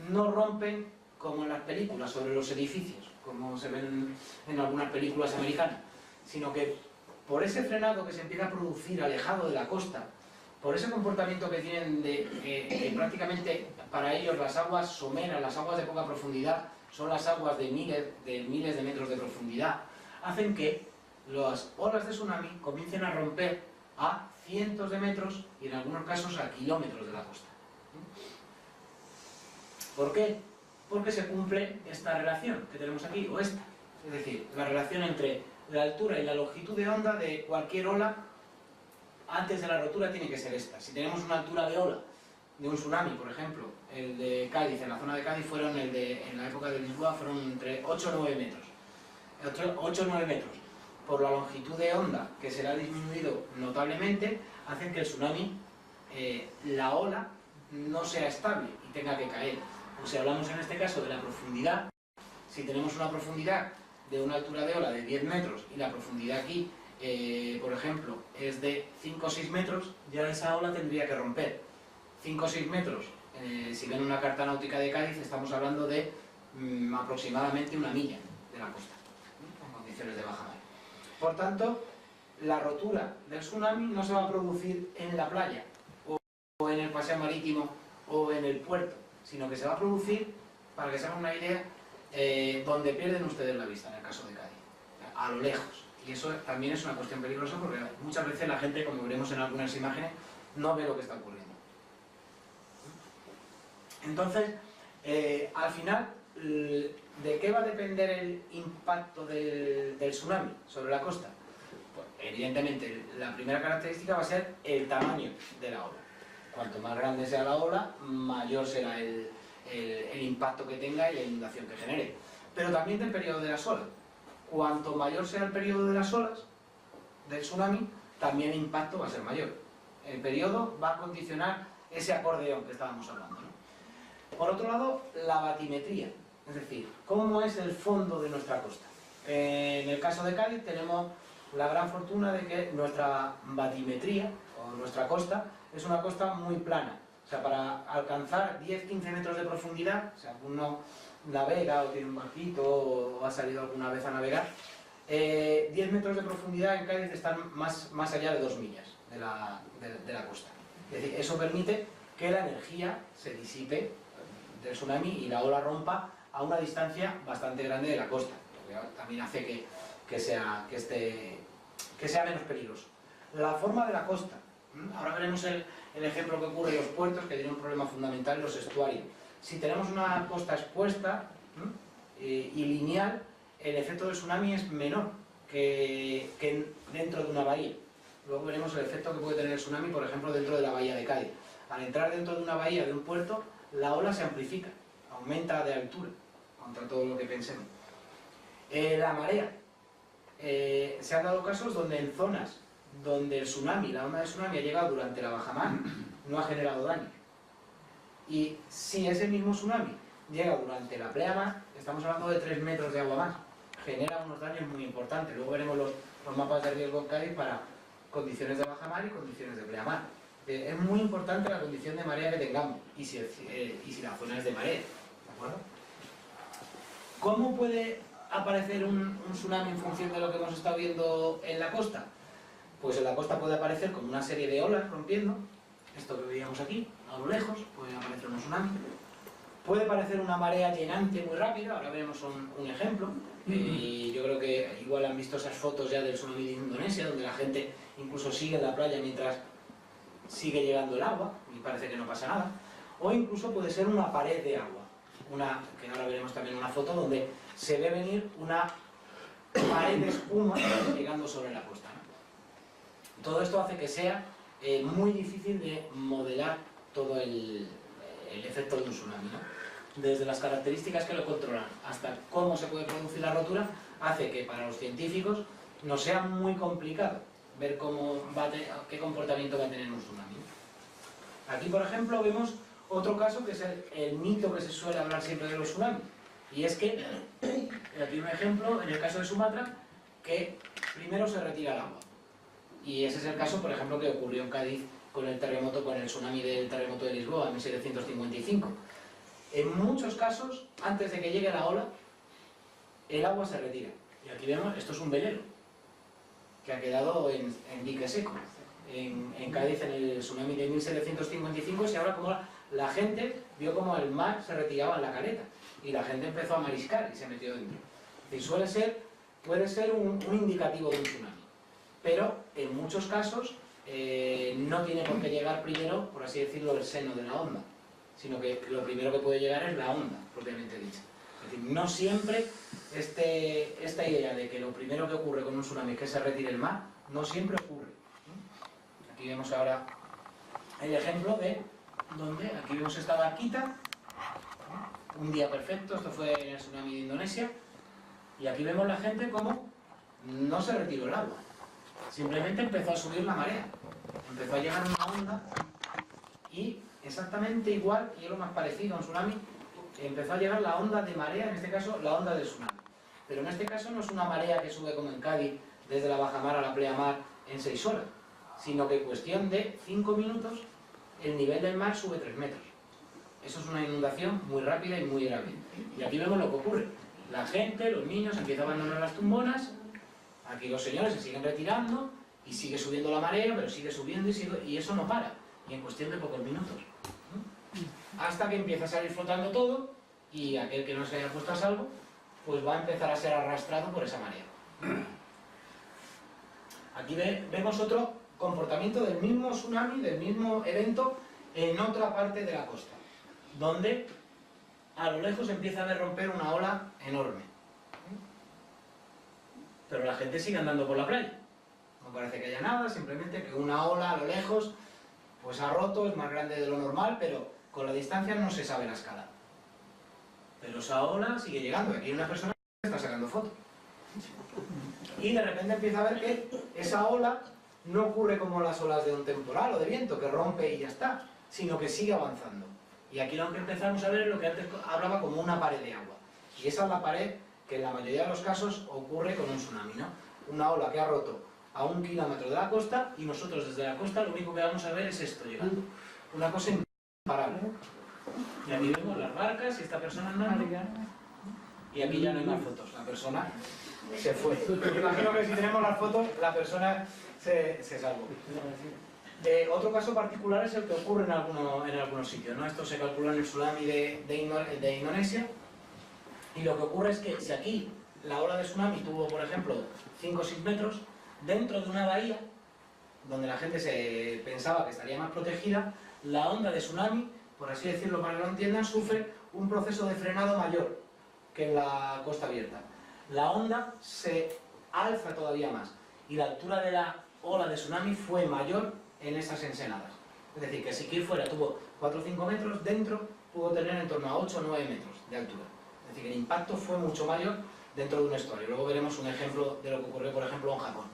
no rompen como en las películas sobre los edificios, como se ven en algunas películas americanas, sino que por ese frenado que se empieza a producir alejado de la costa, por ese comportamiento que tienen que prácticamente para ellos las aguas someras, las aguas de poca profundidad, son las aguas de miles de metros de profundidad, hacen que las olas de tsunami comiencen a romper a cientos de metros y en algunos casos a kilómetros de la costa. ¿Por qué? Porque se cumple esta relación que tenemos aquí, o esta. Es decir, la relación entre la altura y la longitud de onda de cualquier ola antes de la rotura tiene que ser esta. Si tenemos una altura de ola de un tsunami, por ejemplo, el de Cádiz, en la zona de Cádiz en la época de Lisboa fueron entre 8 o 9 metros. 8 o 9 metros. Por la longitud de onda, que será disminuido notablemente, hacen que el tsunami, la ola, no sea estable y tenga que caer. O si hablamos en este caso de la profundidad, si tenemos una profundidad de una altura de ola de 10 metros y la profundidad aquí, por ejemplo, es de 5 o 6 metros, ya esa ola tendría que romper. 5 o 6 metros, si ven una carta náutica de Cádiz, estamos hablando de aproximadamente 1 milla de la costa, en condiciones de baja mar. Por tanto, la rotura del tsunami no se va a producir en la playa, o en el paseo marítimo, o en el puerto, sino que se va a producir, para que se hagan una idea, donde pierden ustedes la vista, en el caso de Cádiz, a lo lejos. Y eso también es una cuestión peligrosa porque muchas veces la gente, como veremos en algunas imágenes, no ve lo que está ocurriendo. Entonces, al final, ¿de qué va a depender el impacto del tsunami sobre la costa? Pues, evidentemente, la primera característica va a ser el tamaño de la ola. Cuanto más grande sea la ola, mayor será el impacto que tenga y la inundación que genere. Pero también del periodo de las olas. Cuanto mayor sea el periodo de las olas del tsunami, también el impacto va a ser mayor. El periodo va a condicionar ese acordeón que estábamos hablando, ¿no? Por otro lado, la batimetría, es decir, cómo es el fondo de nuestra costa. En el caso de Cádiz tenemos la gran fortuna de que nuestra batimetría, o nuestra costa, es una costa muy plana. O sea, para alcanzar 10-15 metros de profundidad, o sea, uno navega o tiene un barquito o ha salido alguna vez a navegar, 10 metros de profundidad en Cádiz están más allá de 2 millas de la costa. Es decir, eso permite que la energía se disipe del tsunami y la ola rompa a una distancia bastante grande de la costa. También hace que sea menos peligroso. La forma de la costa. Ahora veremos el ejemplo que ocurre en los puertos, que tiene un problema fundamental en los estuarios. Si tenemos una costa expuesta y lineal, el efecto del tsunami es menor que dentro de una bahía. Luego veremos el efecto que puede tener el tsunami, por ejemplo, dentro de la bahía de Cádiz. Al entrar dentro de una bahía, de un puerto, la ola se amplifica, aumenta de altura, contra todo lo que pensemos. La marea. Se han dado casos donde en zonas donde la onda de tsunami ha llegado durante la bajamar, no ha generado daño. Y si ese mismo tsunami llega durante la pleamar, estamos hablando de 3 metros de agua más, genera unos daños muy importantes. Luego veremos los mapas de riesgo en Cádiz para condiciones de bajamar y condiciones de pleamar. Es muy importante la condición de marea que tengamos y si la zona es de marea, ¿de acuerdo? ¿Cómo puede aparecer un tsunami en función de lo que hemos estado viendo en la costa? Pues en la costa puede aparecer como una serie de olas rompiendo, esto que veíamos aquí, a lo lejos, puede aparecer un tsunami. Puede parecer una marea llenante muy rápida, ahora veremos un ejemplo. Yo creo que igual han visto esas fotos ya del tsunami de Indonesia, donde la gente incluso sigue en la playa mientras sigue llegando el agua y parece que no pasa nada. O incluso puede ser una pared de agua, que ahora veremos también una foto donde se ve venir una pared de espuma llegando sobre la costa, ¿no? Todo esto hace que sea muy difícil de modelar todo el efecto de un tsunami, ¿no? Desde las características que lo controlan hasta cómo se puede producir la rotura, hace que para los científicos nos sea muy complicado ver qué comportamiento va a tener un tsunami. Aquí, por ejemplo, vemos otro caso que es el mito que se suele hablar siempre de los tsunamis. Y es que, aquí un ejemplo, en el caso de Sumatra, que primero se retira el agua. Y ese es el caso, por ejemplo, que ocurrió en Cádiz con el tsunami del terremoto de Lisboa en 1755. En muchos casos, antes de que llegue la ola, el agua se retira. Y aquí vemos, esto es un velero, que ha quedado en dique seco. En Cádiz, en el tsunami de 1755, se habla como la gente vio como el mar se retiraba en la caleta. Y la gente empezó a mariscar y se metió dentro. Y puede ser un indicativo de un tsunami. Pero en muchos casos no tiene por qué llegar primero, por así decirlo, el seno de la onda, sino que lo primero que puede llegar es la onda, propiamente dicha. Es decir, no siempre esta idea de que lo primero que ocurre con un tsunami es que se retire el mar, no siempre ocurre. Aquí vemos ahora el ejemplo de donde, aquí vemos esta barquita, un día perfecto, esto fue en el tsunami de Indonesia, y aquí vemos la gente como no se retiró el agua, simplemente empezó a subir la marea, empezó a llegar una onda y exactamente igual, y es lo más parecido a un tsunami, empezó a llegar la onda de marea, en este caso la onda del tsunami. Pero en este caso no es una marea que sube como en Cádiz, desde la bajamar a la pleamar en 6 horas, sino que en cuestión de 5 minutos el nivel del mar sube 3 metros. Eso es una inundación muy rápida y muy grave. Y aquí vemos lo que ocurre. La gente, los niños, empiezan a abandonar las tumbonas, aquí los señores se siguen retirando y sigue subiendo la marea, pero sigue subiendo y eso no para. Y en cuestión de pocos minutos. Hasta que empieza a salir flotando todo y aquel que no se haya puesto a salvo, pues va a empezar a ser arrastrado por esa marea. Aquí vemos otro comportamiento del mismo tsunami, del mismo evento, en otra parte de la costa, donde a lo lejos empieza a ver romper una ola enorme. Pero la gente sigue andando por la playa. No parece que haya nada, simplemente que una ola a lo lejos pues ha roto, es más grande de lo normal, pero con la distancia no se sabe la escala. Pero esa ola sigue llegando. Aquí hay una persona que está sacando fotos. Y de repente empieza a ver que esa ola no ocurre como las olas de un temporal o de viento, que rompe y ya está, sino que sigue avanzando. Y aquí lo que empezamos a ver es lo que antes hablaba como una pared de agua. Y esa es la pared que en la mayoría de los casos ocurre con un tsunami, ¿no? Una ola que ha roto a 1 kilómetro de la costa y nosotros desde la costa lo único que vamos a ver es esto llegando. Una cosa imparable. Y aquí vemos las barcas y esta persona andando. Y aquí ya no hay más fotos, la persona se fue. Me imagino que si tenemos las fotos, la persona se salvó. Otro caso particular es el que ocurre en algunos sitios, ¿no? Esto se calculó en el tsunami de Indonesia. Y lo que ocurre es que si aquí la ola de tsunami tuvo, por ejemplo, 5 o 6 metros, dentro de una bahía, donde la gente se pensaba que estaría más protegida, la onda de tsunami, por así decirlo para que lo entiendan, sufre un proceso de frenado mayor que en la costa abierta. La onda se alza todavía más y la altura de la ola de tsunami fue mayor en esas ensenadas. Es decir, que si aquí fuera tuvo 4 o 5 metros, dentro pudo tener en torno a 8 o 9 metros de altura. Es decir, que el impacto fue mucho mayor dentro de un estuario. Luego veremos un ejemplo de lo que ocurrió, por ejemplo, en Japón.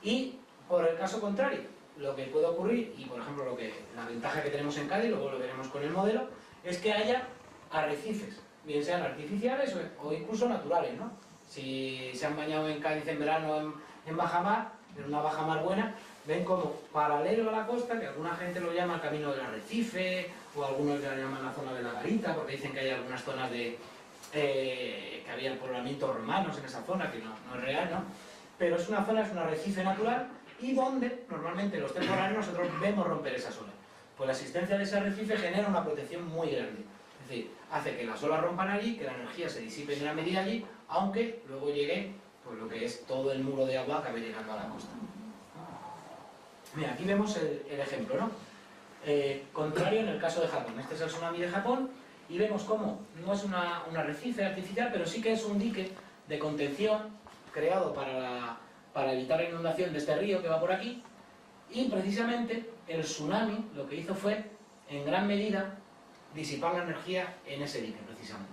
Y por el caso contrario, lo que puede ocurrir, y por ejemplo la ventaja que tenemos en Cádiz, luego lo veremos con el modelo, es que haya arrecifes, bien sean artificiales o incluso naturales, ¿no? Si se han bañado en Cádiz en verano en bajamar, en una bajamar buena, ven como paralelo a la costa, que alguna gente lo llama el camino del arrecife, o algunos ya llaman la zona de la garita, porque dicen que hay algunas zonas que había poblamientos romanos en esa zona, que no es real, ¿no? Pero es una zona, es un arrecife natural, y donde normalmente los temporales nosotros vemos romper esas olas. Pues la existencia de ese arrecife genera una protección muy grande. Es decir, hace que las olas rompan allí, que la energía se disipe en gran medida allí, aunque luego llegue pues, lo que es todo el muro de agua que acabe llegando a la costa. Mira, aquí vemos el ejemplo, ¿no? Contrario en el caso de Japón. Este es el tsunami de Japón y vemos cómo no es un arrecife artificial, pero sí que es un dique de contención creado para evitar la inundación de este río que va por aquí. Y precisamente el tsunami lo que hizo fue, en gran medida, disipar la energía en ese dique, precisamente.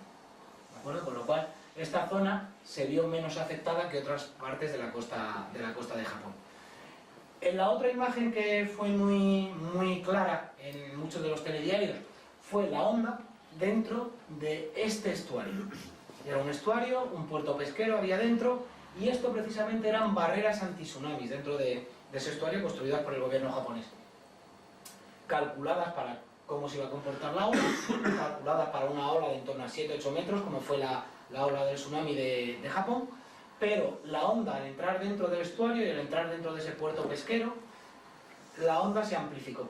¿De acuerdo? Con lo cual, esta zona se vio menos afectada que otras partes de la costa de Japón. En la otra imagen que fue muy clara en muchos de los telediarios fue la onda dentro de este estuario. Era un estuario, un puerto pesquero había dentro, y esto precisamente eran barreras anti-tsunamis dentro de ese estuario construidas por el gobierno japonés. Calculadas para cómo se iba a comportar la ola, calculadas para una ola de en torno a 7-8 metros, como fue la ola del tsunami de Japón, pero la onda al entrar dentro del estuario y al entrar dentro de ese puerto pesquero, la onda se amplificó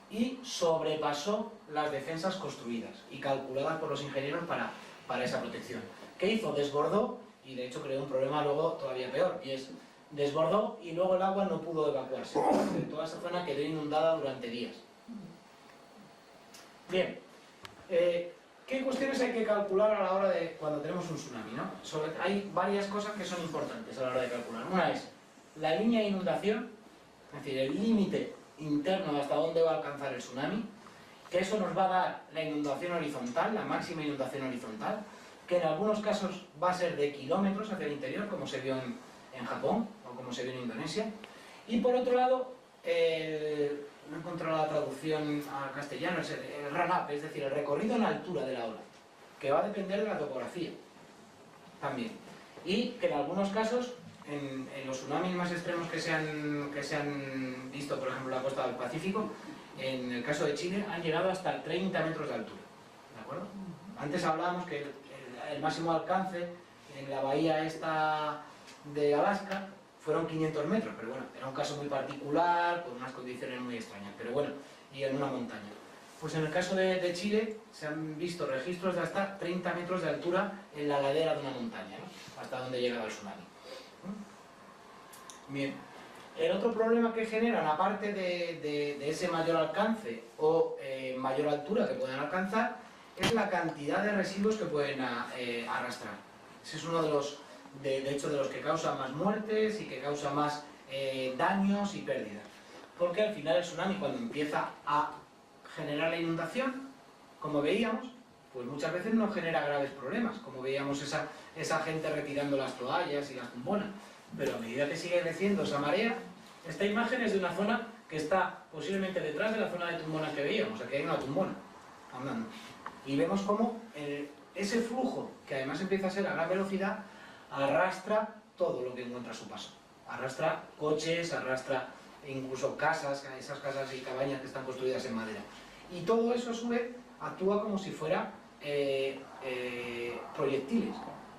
y sobrepasó las defensas construidas y calculadas por los ingenieros para esa protección. ¿Qué hizo? Desbordó y de hecho creó un problema luego todavía peor, y es desbordó y luego el agua no pudo evacuarse. Toda esa zona quedó inundada durante días. Bien, ¿qué cuestiones hay que calcular a la hora de cuando tenemos un tsunami, ¿no? Hay varias cosas que son importantes a la hora de calcular. Una es la línea de inundación, es decir, el límite interno hasta dónde va a alcanzar el tsunami, que eso nos va a dar la inundación horizontal, la máxima inundación horizontal, que en algunos casos va a ser de kilómetros hacia el interior, como se vio en Japón o como se vio en Indonesia. Y por otro lado, no he encontrado la traducción al castellano, es el run-up, es decir, el recorrido en altura de la ola, que va a depender de la topografía también. Y que en algunos casos, en los tsunamis más extremos que se han visto, por ejemplo, en la costa del Pacífico, en el caso de Chile, han llegado hasta 30 metros de altura. ¿De acuerdo? Antes hablábamos que el máximo alcance en la bahía esta de Alaska fueron 500 metros, pero bueno, era un caso muy particular, con unas condiciones muy extrañas, pero bueno, y en una montaña. Pues en el caso de Chile se han visto registros de hasta 30 metros de altura en la ladera de una montaña, ¿no? Hasta donde llegaba el tsunami. Bien, el otro problema que generan, aparte de ese mayor alcance o mayor altura que pueden alcanzar, es la cantidad de residuos que pueden arrastrar. Ese es uno de los que causa más muertes y que causa más daños y pérdidas. Porque al final el tsunami, cuando empieza a generar la inundación, como veíamos, pues muchas veces no genera graves problemas, como veíamos esa gente retirando las toallas y las tumbonas. Pero a medida que sigue creciendo esa marea, esta imagen es de una zona que está posiblemente detrás de la zona de tumbonas que veíamos. Aquí hay una tumbona andando. Y vemos cómo ese flujo, que además empieza a ser a gran velocidad, arrastra todo lo que encuentra a su paso. Arrastra coches, arrastra incluso casas, esas casas y cabañas que están construidas en madera. Y todo eso a su vez actúa como si fuera proyectiles,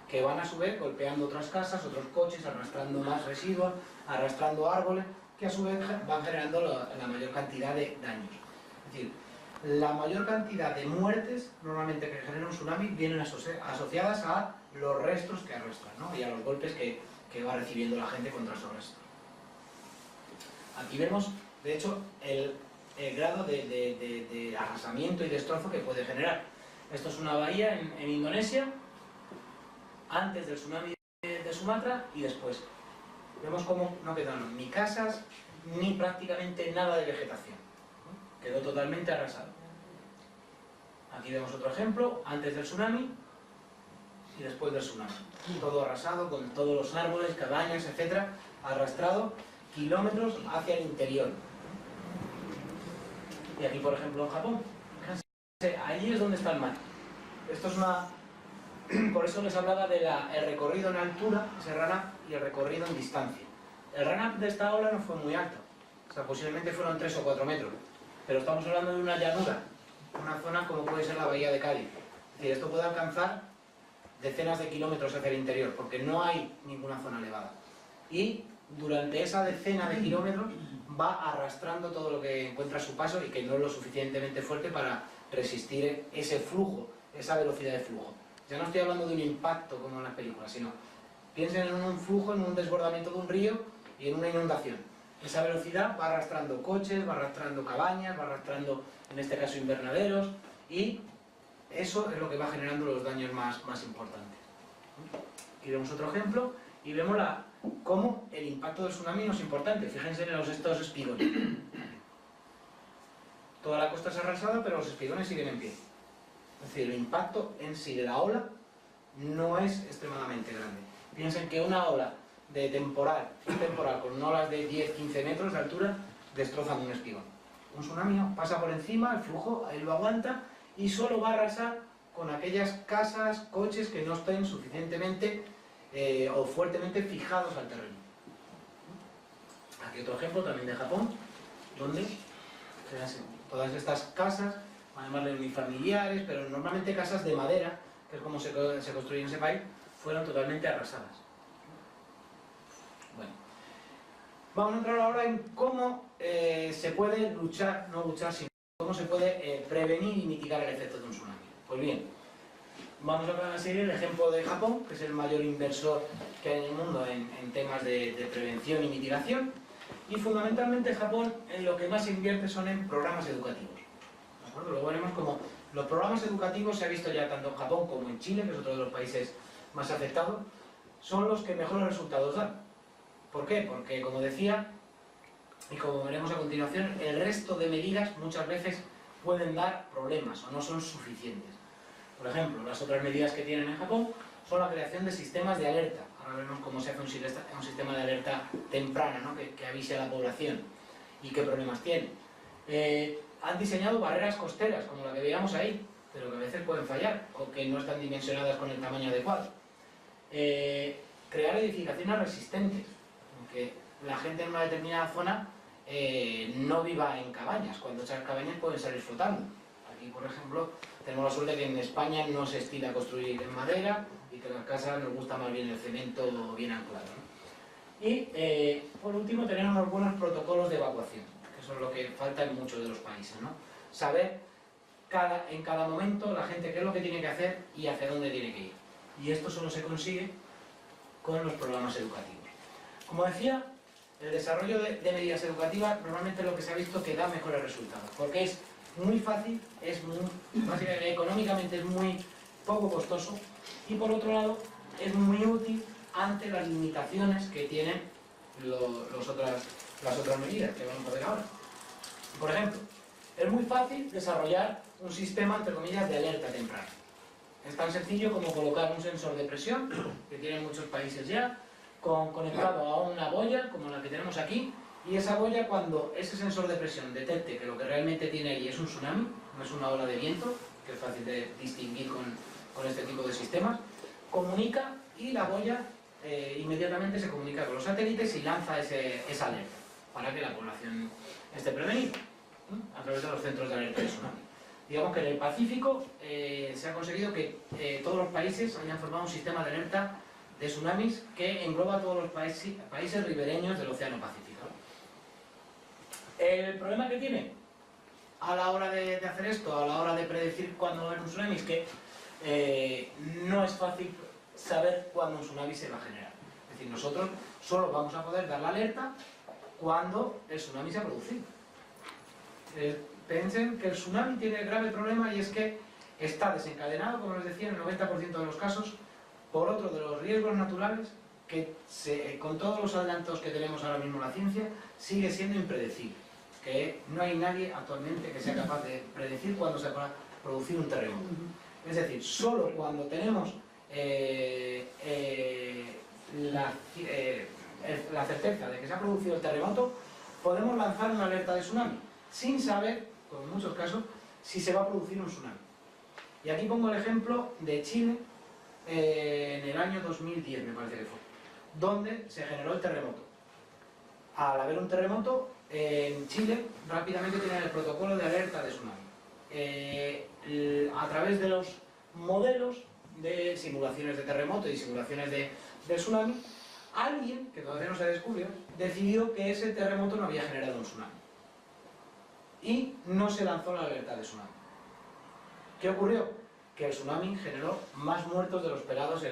que van a su vez golpeando otras casas, otros coches, arrastrando más residuos, arrastrando árboles, que a su vez van generando la mayor cantidad de daños. Es decir, la mayor cantidad de muertes normalmente que genera un tsunami vienen asociadas a los restos que arrastran, ¿no? Y a los golpes que va recibiendo la gente contra esos restos. Aquí vemos, de hecho, el grado de arrasamiento y destrozo que puede generar. Esto es una bahía en Indonesia, antes del tsunami de Sumatra y después. Vemos cómo no quedaron ni casas ni prácticamente nada de vegetación. Quedó totalmente arrasado. Aquí vemos otro ejemplo, antes del tsunami y después del tsunami. Todo arrasado, con todos los árboles, cabañas, etcétera, arrastrado kilómetros hacia el interior. Y aquí, por ejemplo, en Japón, allí es donde está el mar. Esto es una... Por eso les hablaba del recorrido en altura, ese run-up, y el recorrido en distancia. El run-up de esta ola no fue muy alto, o sea, posiblemente fueron 3 o 4 metros, pero estamos hablando de una llanura, una zona como puede ser la bahía de Cádiz. Es decir, esto puede alcanzar decenas de kilómetros hacia el interior, porque no hay ninguna zona elevada. Y durante esa decena de kilómetros va arrastrando todo lo que encuentra a su paso y que no es lo suficientemente fuerte para resistir ese flujo, esa velocidad de flujo. Ya no estoy hablando de un impacto como en las películas, sino piensen en un flujo, en un desbordamiento de un río y en una inundación. Esa velocidad va arrastrando coches, va arrastrando cabañas, va arrastrando, en este caso, invernaderos, y eso es lo que va generando los daños más importantes. Aquí vemos otro ejemplo y vemos cómo el impacto del tsunami no es importante. Fíjense en estos espigones. Toda la costa es arrasada, pero los espigones siguen en pie. Es decir, el impacto en sí de la ola no es extremadamente grande. Piensen que una ola de temporal con olas de 10-15 metros de altura destrozan un espigón. Un tsunami no, pasa por encima, el flujo él lo aguanta y solo va a arrasar con aquellas casas, coches que no estén suficientemente o fuertemente fijados al terreno. Aquí otro ejemplo también de Japón, donde todas estas casas, además de unifamiliares, pero normalmente casas de madera, que es como se construye en ese país, fueron totalmente arrasadas. Bueno, vamos a entrar ahora en cómo se puede luchar, no luchar, sino cómo se puede prevenir y mitigar el efecto de un tsunami. Pues bien, vamos a seguir el ejemplo de Japón, que es el mayor inversor que hay en el mundo en temas de prevención y mitigación, y fundamentalmente Japón en lo que más se invierte son en programas educativos. ¿De acuerdo? Luego veremos cómo los programas educativos, se ha visto ya tanto en Japón como en Chile, que es otro de los países más afectados, son los que mejores resultados dan. ¿Por qué? Porque, como decía, y como veremos a continuación, el resto de medidas muchas veces pueden dar problemas o no son suficientes. Por ejemplo, las otras medidas que tienen en Japón son la creación de sistemas de alerta. Ahora veremos cómo se hace un sistema de alerta temprana, ¿no? que avise a la población y qué problemas tiene. Han diseñado barreras costeras, como la que veíamos ahí, pero que a veces pueden fallar o que no están dimensionadas con el tamaño adecuado. Crear edificaciones resistentes, aunque la gente en una determinada zona no viva en cabañas, cuando esas cabañas pueden salir flotando. Aquí, por ejemplo, tenemos la suerte que en España no se estila construir en madera y que las casas nos gusta más bien el cemento bien anclado, ¿no? Y, por último, tener unos buenos protocolos de evacuación, que eso es lo que falta en muchos de los países, ¿no? Saber en cada momento la gente qué es lo que tiene que hacer y hacia dónde tiene que ir. Y esto solo se consigue con los programas educativos. Como decía, el desarrollo de medidas educativas normalmente lo que se ha visto que da mejores resultados, porque es muy fácil, básicamente económicamente es muy poco costoso y por otro lado es muy útil ante las limitaciones que tienen las otras medidas que vamos a ver ahora. Por ejemplo, es muy fácil desarrollar un sistema, entre comillas, de alerta temprana. Es tan sencillo como colocar un sensor de presión, que tienen muchos países ya, conectado a una boya, como la que tenemos aquí, y esa boya, cuando ese sensor de presión detecte que lo que realmente tiene ahí es un tsunami, no es una ola de viento, que es fácil de distinguir con este tipo de sistemas, comunica y la boya inmediatamente se comunica con los satélites y lanza esa alerta para que la población esté prevenida a través de los centros de alerta de tsunami. Digamos que en el Pacífico se ha conseguido que todos los países hayan formado un sistema de alerta de tsunamis que engloba a todos los países ribereños del Océano Pacífico. El problema que tiene a la hora de hacer esto, a la hora de predecir cuándo va a haber un tsunami, es que no es fácil saber cuándo un tsunami se va a generar. Es decir, nosotros solo vamos a poder dar la alerta cuando el tsunami se ha producido. Piensen que el tsunami tiene el grave problema y es que está desencadenado, como les decía, en el 90% de los casos, por otro de los riesgos naturales que, con todos los adelantos que tenemos ahora mismo en la ciencia, sigue siendo impredecible. Que no hay nadie actualmente que sea capaz de predecir cuándo se va a producir un terremoto. Es decir, solo cuando tenemos la certeza de que se ha producido el terremoto, podemos lanzar una alerta de tsunami, sin saber, como en muchos casos, si se va a producir un tsunami. Y aquí pongo el ejemplo de Chile en el año 2010, me parece que fue, donde se generó el terremoto. Al haber un terremoto, en Chile rápidamente tienen el protocolo de alerta de tsunami. A través de los modelos de simulaciones de terremoto y simulaciones de tsunami, alguien, que todavía no se descubrió, decidió que ese terremoto no había generado un tsunami. Y no se lanzó la alerta de tsunami. ¿Qué ocurrió? Que el tsunami generó más muertos de los esperados,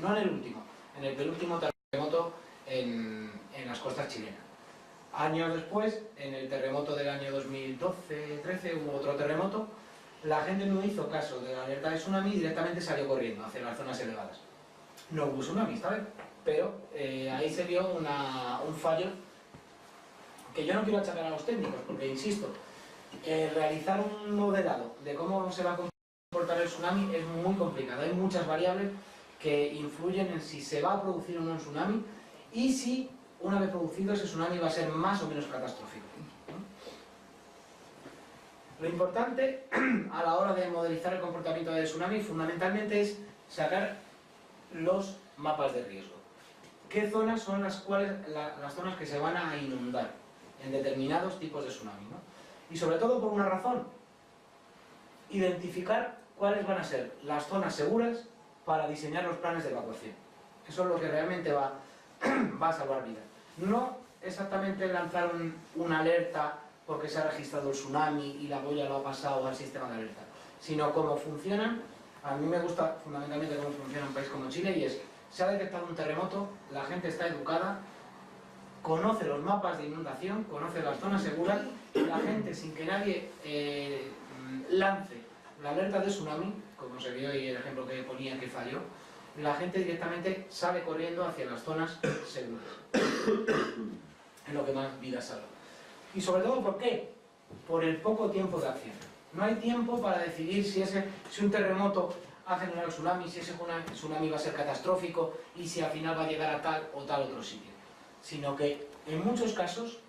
no en el último, en el penúltimo terremoto en las costas chilenas. Años después, en el terremoto del año 2012-13, hubo otro terremoto. La gente no hizo caso de la alerta de tsunami y directamente salió corriendo hacia las zonas elevadas. No hubo tsunami esta vez, pero ahí se vio un fallo que yo no quiero achacar a los técnicos, porque insisto, realizar un modelado de cómo se va a comportar el tsunami es muy complicado. Hay muchas variables que influyen en si se va a producir o no un tsunami y si, una vez producido, ese tsunami va a ser más o menos catastrófico. Lo importante a la hora de modelizar el comportamiento del tsunami fundamentalmente es sacar los mapas de riesgo. ¿Qué zonas son las zonas que se van a inundar en determinados tipos de tsunami, ¿no? Y sobre todo por una razón: identificar cuáles van a ser las zonas seguras para diseñar los planes de evacuación. Eso es lo que realmente va a salvar vidas. No exactamente lanzar una alerta porque se ha registrado el tsunami y la boya lo ha pasado al sistema de alerta, sino cómo funcionan. A mí me gusta fundamentalmente cómo funciona un país como Chile, y es: se ha detectado un terremoto, la gente está educada, conoce los mapas de inundación, conoce las zonas seguras, y la gente, sin que nadie lance la alerta de tsunami, como se vio y el ejemplo que ponía que falló, la gente directamente sale corriendo hacia las zonas seguras. Es lo que más vidas salva. Y sobre todo, ¿por qué? Por el poco tiempo de acción. No hay tiempo para decidir si un terremoto ha generado el tsunami, si ese tsunami va a ser catastrófico y si al final va a llegar a tal o tal otro sitio. Sino que en muchos casos,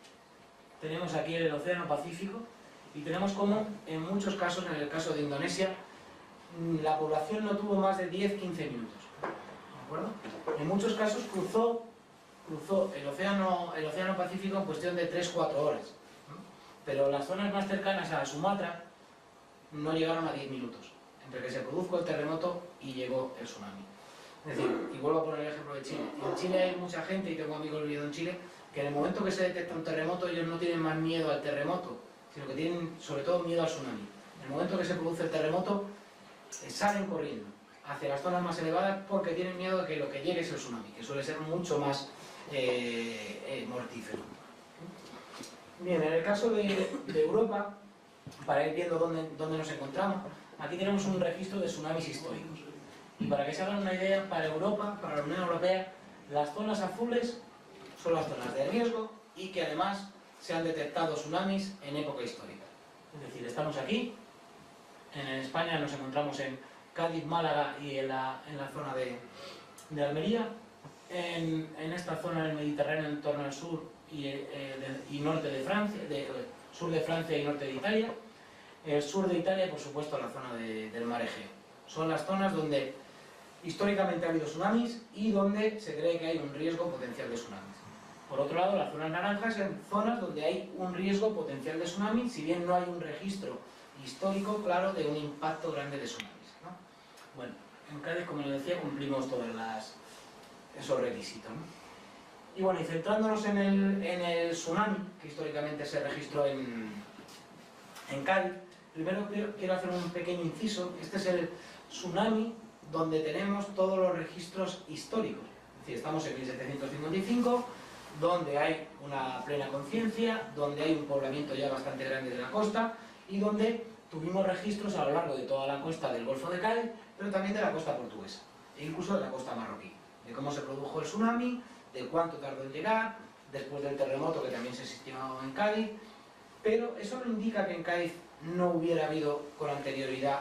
tenemos aquí el Océano Pacífico, y tenemos como en muchos casos, en el caso de Indonesia, la población no tuvo más de 10-15 minutos. ¿De acuerdo? En muchos casos cruzó el océano Pacífico en cuestión de 3-4 horas. Pero las zonas más cercanas a Sumatra no llegaron a 10 minutos, entre que se produjo el terremoto y llegó el tsunami. Es decir, y vuelvo a poner el ejemplo de Chile. En Chile hay mucha gente, y tengo amigos viviendo en Chile, que en el momento que se detecta un terremoto, ellos no tienen más miedo al terremoto, sino que tienen sobre todo miedo al tsunami. En el momento que se produce el terremoto, salen corriendo hacia las zonas más elevadas porque tienen miedo de que lo que llegue es el tsunami, que suele ser mucho más mortífero. Bien, en el caso de Europa, para ir viendo dónde nos encontramos, aquí tenemos un registro de tsunamis históricos. Y para que se hagan una idea, para Europa, para la Unión Europea, las zonas azules son las zonas de riesgo y que además se han detectado tsunamis en época histórica. Es decir, estamos aquí, en España nos encontramos en Cádiz, Málaga y en la zona de Almería, en esta zona del Mediterráneo en torno al sur y norte de Francia, sur de Francia y norte de Italia, el sur de Italia, por supuesto, la zona del mar Egeo. son las zonas donde históricamente ha habido tsunamis y donde se cree que hay un riesgo potencial de tsunamis. Por otro lado, las zonas naranjas son zonas donde hay un riesgo potencial de tsunami, si bien no hay un registro histórico claro de un impacto grande de tsunamis, ¿no? Bueno, en Cádiz, como les decía, cumplimos todos esos requisitos, ¿no? Y bueno, y centrándonos en el tsunami, que históricamente se registró en Cádiz, primero quiero hacer un pequeño inciso. Este es el tsunami donde tenemos todos los registros históricos. Es decir, estamos en 1755, donde hay una plena conciencia, donde hay un poblamiento ya bastante grande de la costa y donde tuvimos registros a lo largo de toda la costa del Golfo de Cádiz, pero también de la costa portuguesa e incluso de la costa marroquí, de cómo se produjo el tsunami, de cuánto tardó en llegar, después del terremoto que también se existió en Cádiz, pero eso no indica que en Cádiz no hubiera habido con anterioridad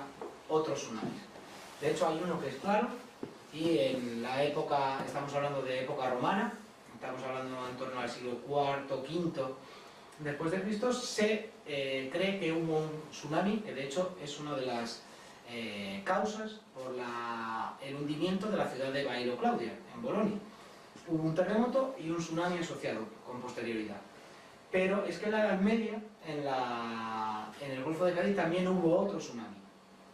otros tsunamis. De hecho hay uno que es claro, y en la época, estamos hablando de época romana, estamos hablando en torno al siglo IV, V después de Cristo, se cree que hubo un tsunami, que de hecho es una de las causas por el hundimiento de la ciudad de Bailo Claudia, en Bolonia. Hubo un terremoto y un tsunami asociado con posterioridad. Pero es que en la Edad Media, en el Golfo de Cádiz, también hubo otro tsunami.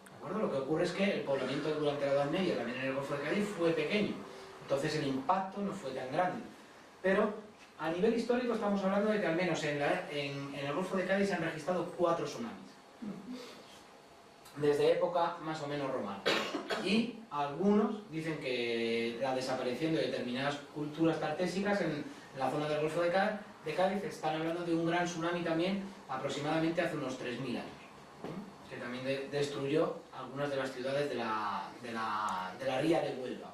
¿De acuerdo? Lo que ocurre es que el poblamiento durante la Edad Media, también en el Golfo de Cádiz, fue pequeño. Entonces el impacto no fue tan grande. Pero a nivel histórico estamos hablando de que al menos en el Golfo de Cádiz se han registrado 4 tsunamis. Desde época más o menos romana. Y algunos dicen que la desaparición de determinadas culturas tartésicas en la zona del Golfo de Cádiz están hablando de un gran tsunami también aproximadamente hace unos 3.000 años, que también destruyó algunas de las ciudades de la ría de Huelva,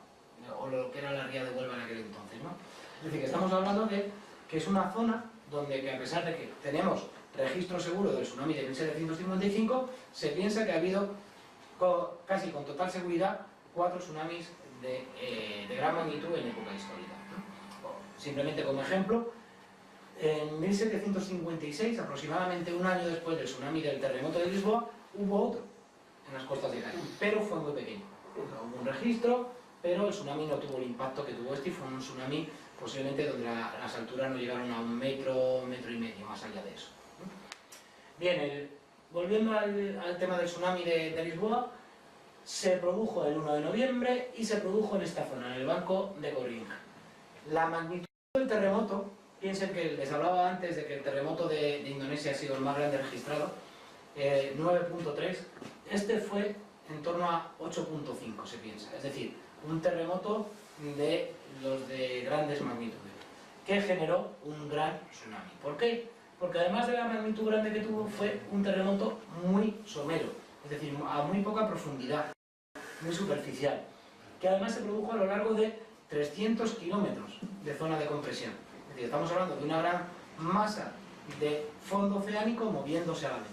o lo que era la ría de Huelva en aquel entonces, ¿no? Es decir, que estamos hablando de que es una zona donde, que a pesar de que tenemos registro seguro del tsunami de 1755, se piensa que ha habido casi con total seguridad 4 tsunamis de gran magnitud en época histórica, ¿no? Simplemente como ejemplo, en 1756, aproximadamente un año después del tsunami del terremoto de Lisboa, hubo otro en las costas de Cádiz, pero fue muy pequeño. Hubo un registro, pero el tsunami no tuvo el impacto que tuvo este, y fue un tsunami posiblemente donde las alturas no llegaron a 1 metro, metro y medio, más allá de eso. Bien, volviendo al tema del tsunami de Lisboa, se produjo el 1 de noviembre y se produjo en esta zona, en el Banco de Coringa. La magnitud del terremoto, piensen que les hablaba antes de que el terremoto de Indonesia ha sido el más grande registrado, 9.3, este fue en torno a 8.5 se piensa, es decir, un terremoto de los de grandes magnitudes, que generó un gran tsunami. ¿Por qué? Porque además de la magnitud grande que tuvo, fue un terremoto muy somero, es decir, a muy poca profundidad, muy superficial, que además se produjo a lo largo de 300 kilómetros de zona de compresión. Es decir, estamos hablando de una gran masa de fondo oceánico moviéndose a la vez,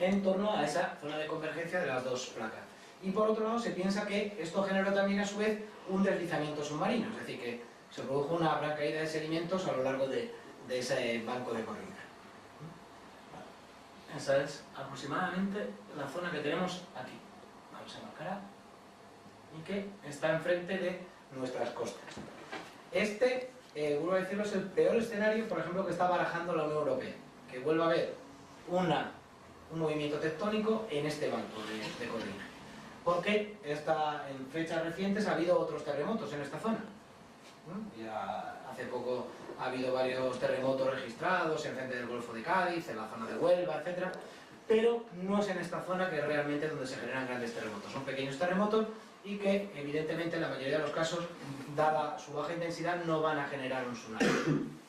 en torno a esa zona de convergencia de las dos placas. Y por otro lado, se piensa que esto generó también a su vez un deslizamiento submarino, es decir, que se produjo una gran caída de sedimentos a lo largo de ese banco de Coringa. Esa es aproximadamente la zona que tenemos aquí. Vamos a marcar y que está enfrente de nuestras costas. Este, vuelvo a decirlo, es el peor escenario, por ejemplo, que está barajando la Unión Europea, que vuelva a haber un movimiento tectónico en este banco de Coringa. Porque en fechas recientes ha habido otros terremotos en esta zona. Ya hace poco ha habido varios terremotos registrados en frente del Golfo de Cádiz, en la zona de Huelva, etc. Pero no es en esta zona que realmente donde se generan grandes terremotos. Son pequeños terremotos y que evidentemente en la mayoría de los casos, dada su baja intensidad, no van a generar un tsunami.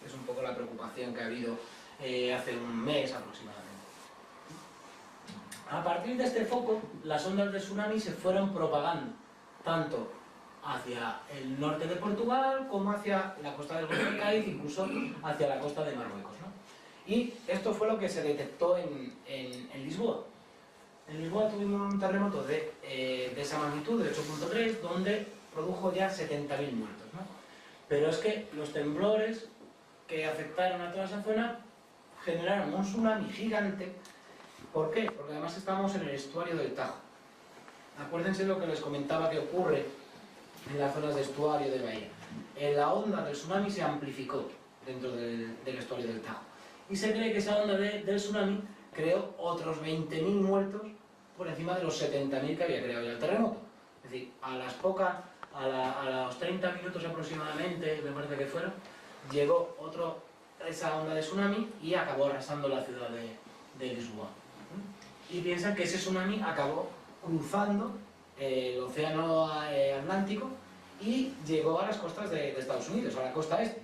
Es un poco la preocupación que ha habido hace un mes aproximadamente. A partir de este foco, las ondas de tsunami se fueron propagando, tanto hacia el norte de Portugal como hacia la costa del Golfo de Cádiz, incluso hacia la costa de Marruecos, ¿no? Y esto fue lo que se detectó en Lisboa. En Lisboa tuvimos un terremoto de esa magnitud, de 8.3, donde produjo ya 70.000 muertos, ¿no? Pero es que los temblores que afectaron a toda esa zona generaron un tsunami gigante. ¿Por qué? Porque además estamos en el estuario del Tajo. Acuérdense lo que les comentaba que ocurre en las zonas de estuario de bahía. La onda del tsunami se amplificó dentro del estuario del Tajo. Y se cree que esa onda del tsunami creó otros 20.000 muertos por encima de los 70.000 que había creado ya el terremoto. Es decir, a los 30 minutos aproximadamente, me parece que fueron, llegó esa onda de tsunami y acabó arrasando la ciudad de Lisboa. Y piensan que ese tsunami acabó cruzando el océano Atlántico y llegó a las costas de Estados Unidos, a la costa este,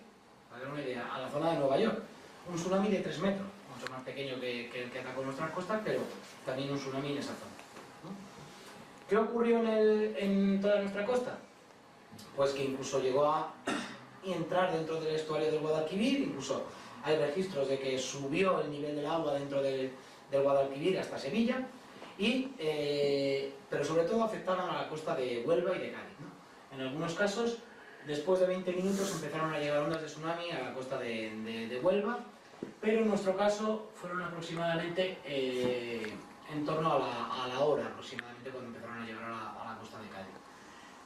para dar una idea, a la zona de Nueva York. Un tsunami de 3 metros, mucho más pequeño que el que atacó nuestras costas, pero también un tsunami en esa zona, ¿no? ¿Qué ocurrió en toda nuestra costa? Pues que incluso llegó a entrar dentro del estuario del Guadalquivir, incluso hay registros de que subió el nivel del agua dentro del Guadalquivir hasta Sevilla, pero sobre todo afectaron a la costa de Huelva y de Cádiz, ¿no? En algunos casos, después de 20 minutos empezaron a llegar ondas de tsunami a la costa de Huelva, pero en nuestro caso fueron aproximadamente en torno a la hora aproximadamente cuando empezaron a llegar a la costa de Cádiz.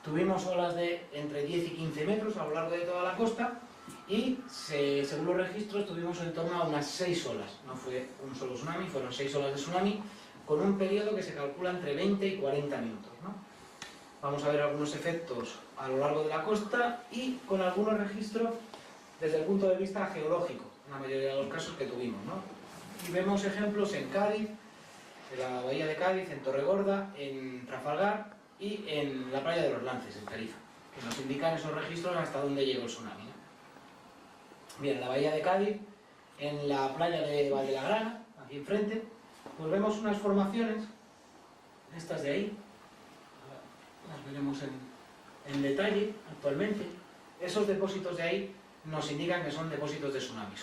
Tuvimos olas de entre 10 y 15 metros a lo largo de toda la costa y según los registros tuvimos en torno a unas 6 olas. No fue un solo tsunami, fueron 6 olas de tsunami con un periodo que se calcula entre 20 y 40 minutos, ¿no? Vamos a ver algunos efectos a lo largo de la costa y con algunos registros desde el punto de vista geológico, en la mayoría de los casos que tuvimos, ¿no? Y vemos ejemplos en Cádiz, en la bahía de Cádiz, en Torregorda, en Trafalgar y en la playa de los Lances, en Tarifa, que nos indican esos registros hasta dónde llegó el tsunami, ¿no? Bien, en la bahía de Cádiz, en la playa de Valdelagrana, aquí enfrente, pues vemos unas formaciones, estas de ahí, las veremos en detalle actualmente. Esos depósitos de ahí nos indican que son depósitos de tsunami,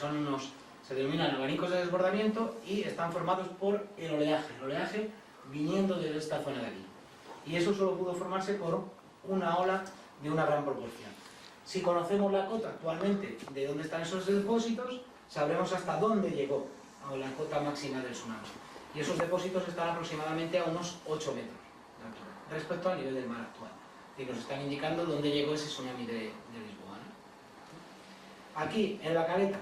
se denominan abanicos de desbordamiento y están formados por el oleaje viniendo de esta zona de aquí. Y eso solo pudo formarse por una ola de una gran proporción. Si conocemos la cota actualmente de dónde están esos depósitos, sabremos hasta dónde llegó a la cota máxima del tsunami. Y esos depósitos están aproximadamente a unos 8 metros de altura, respecto al nivel del mar actual. Y nos están indicando dónde llegó ese tsunami de Lisboa, ¿no? Aquí, en la caleta,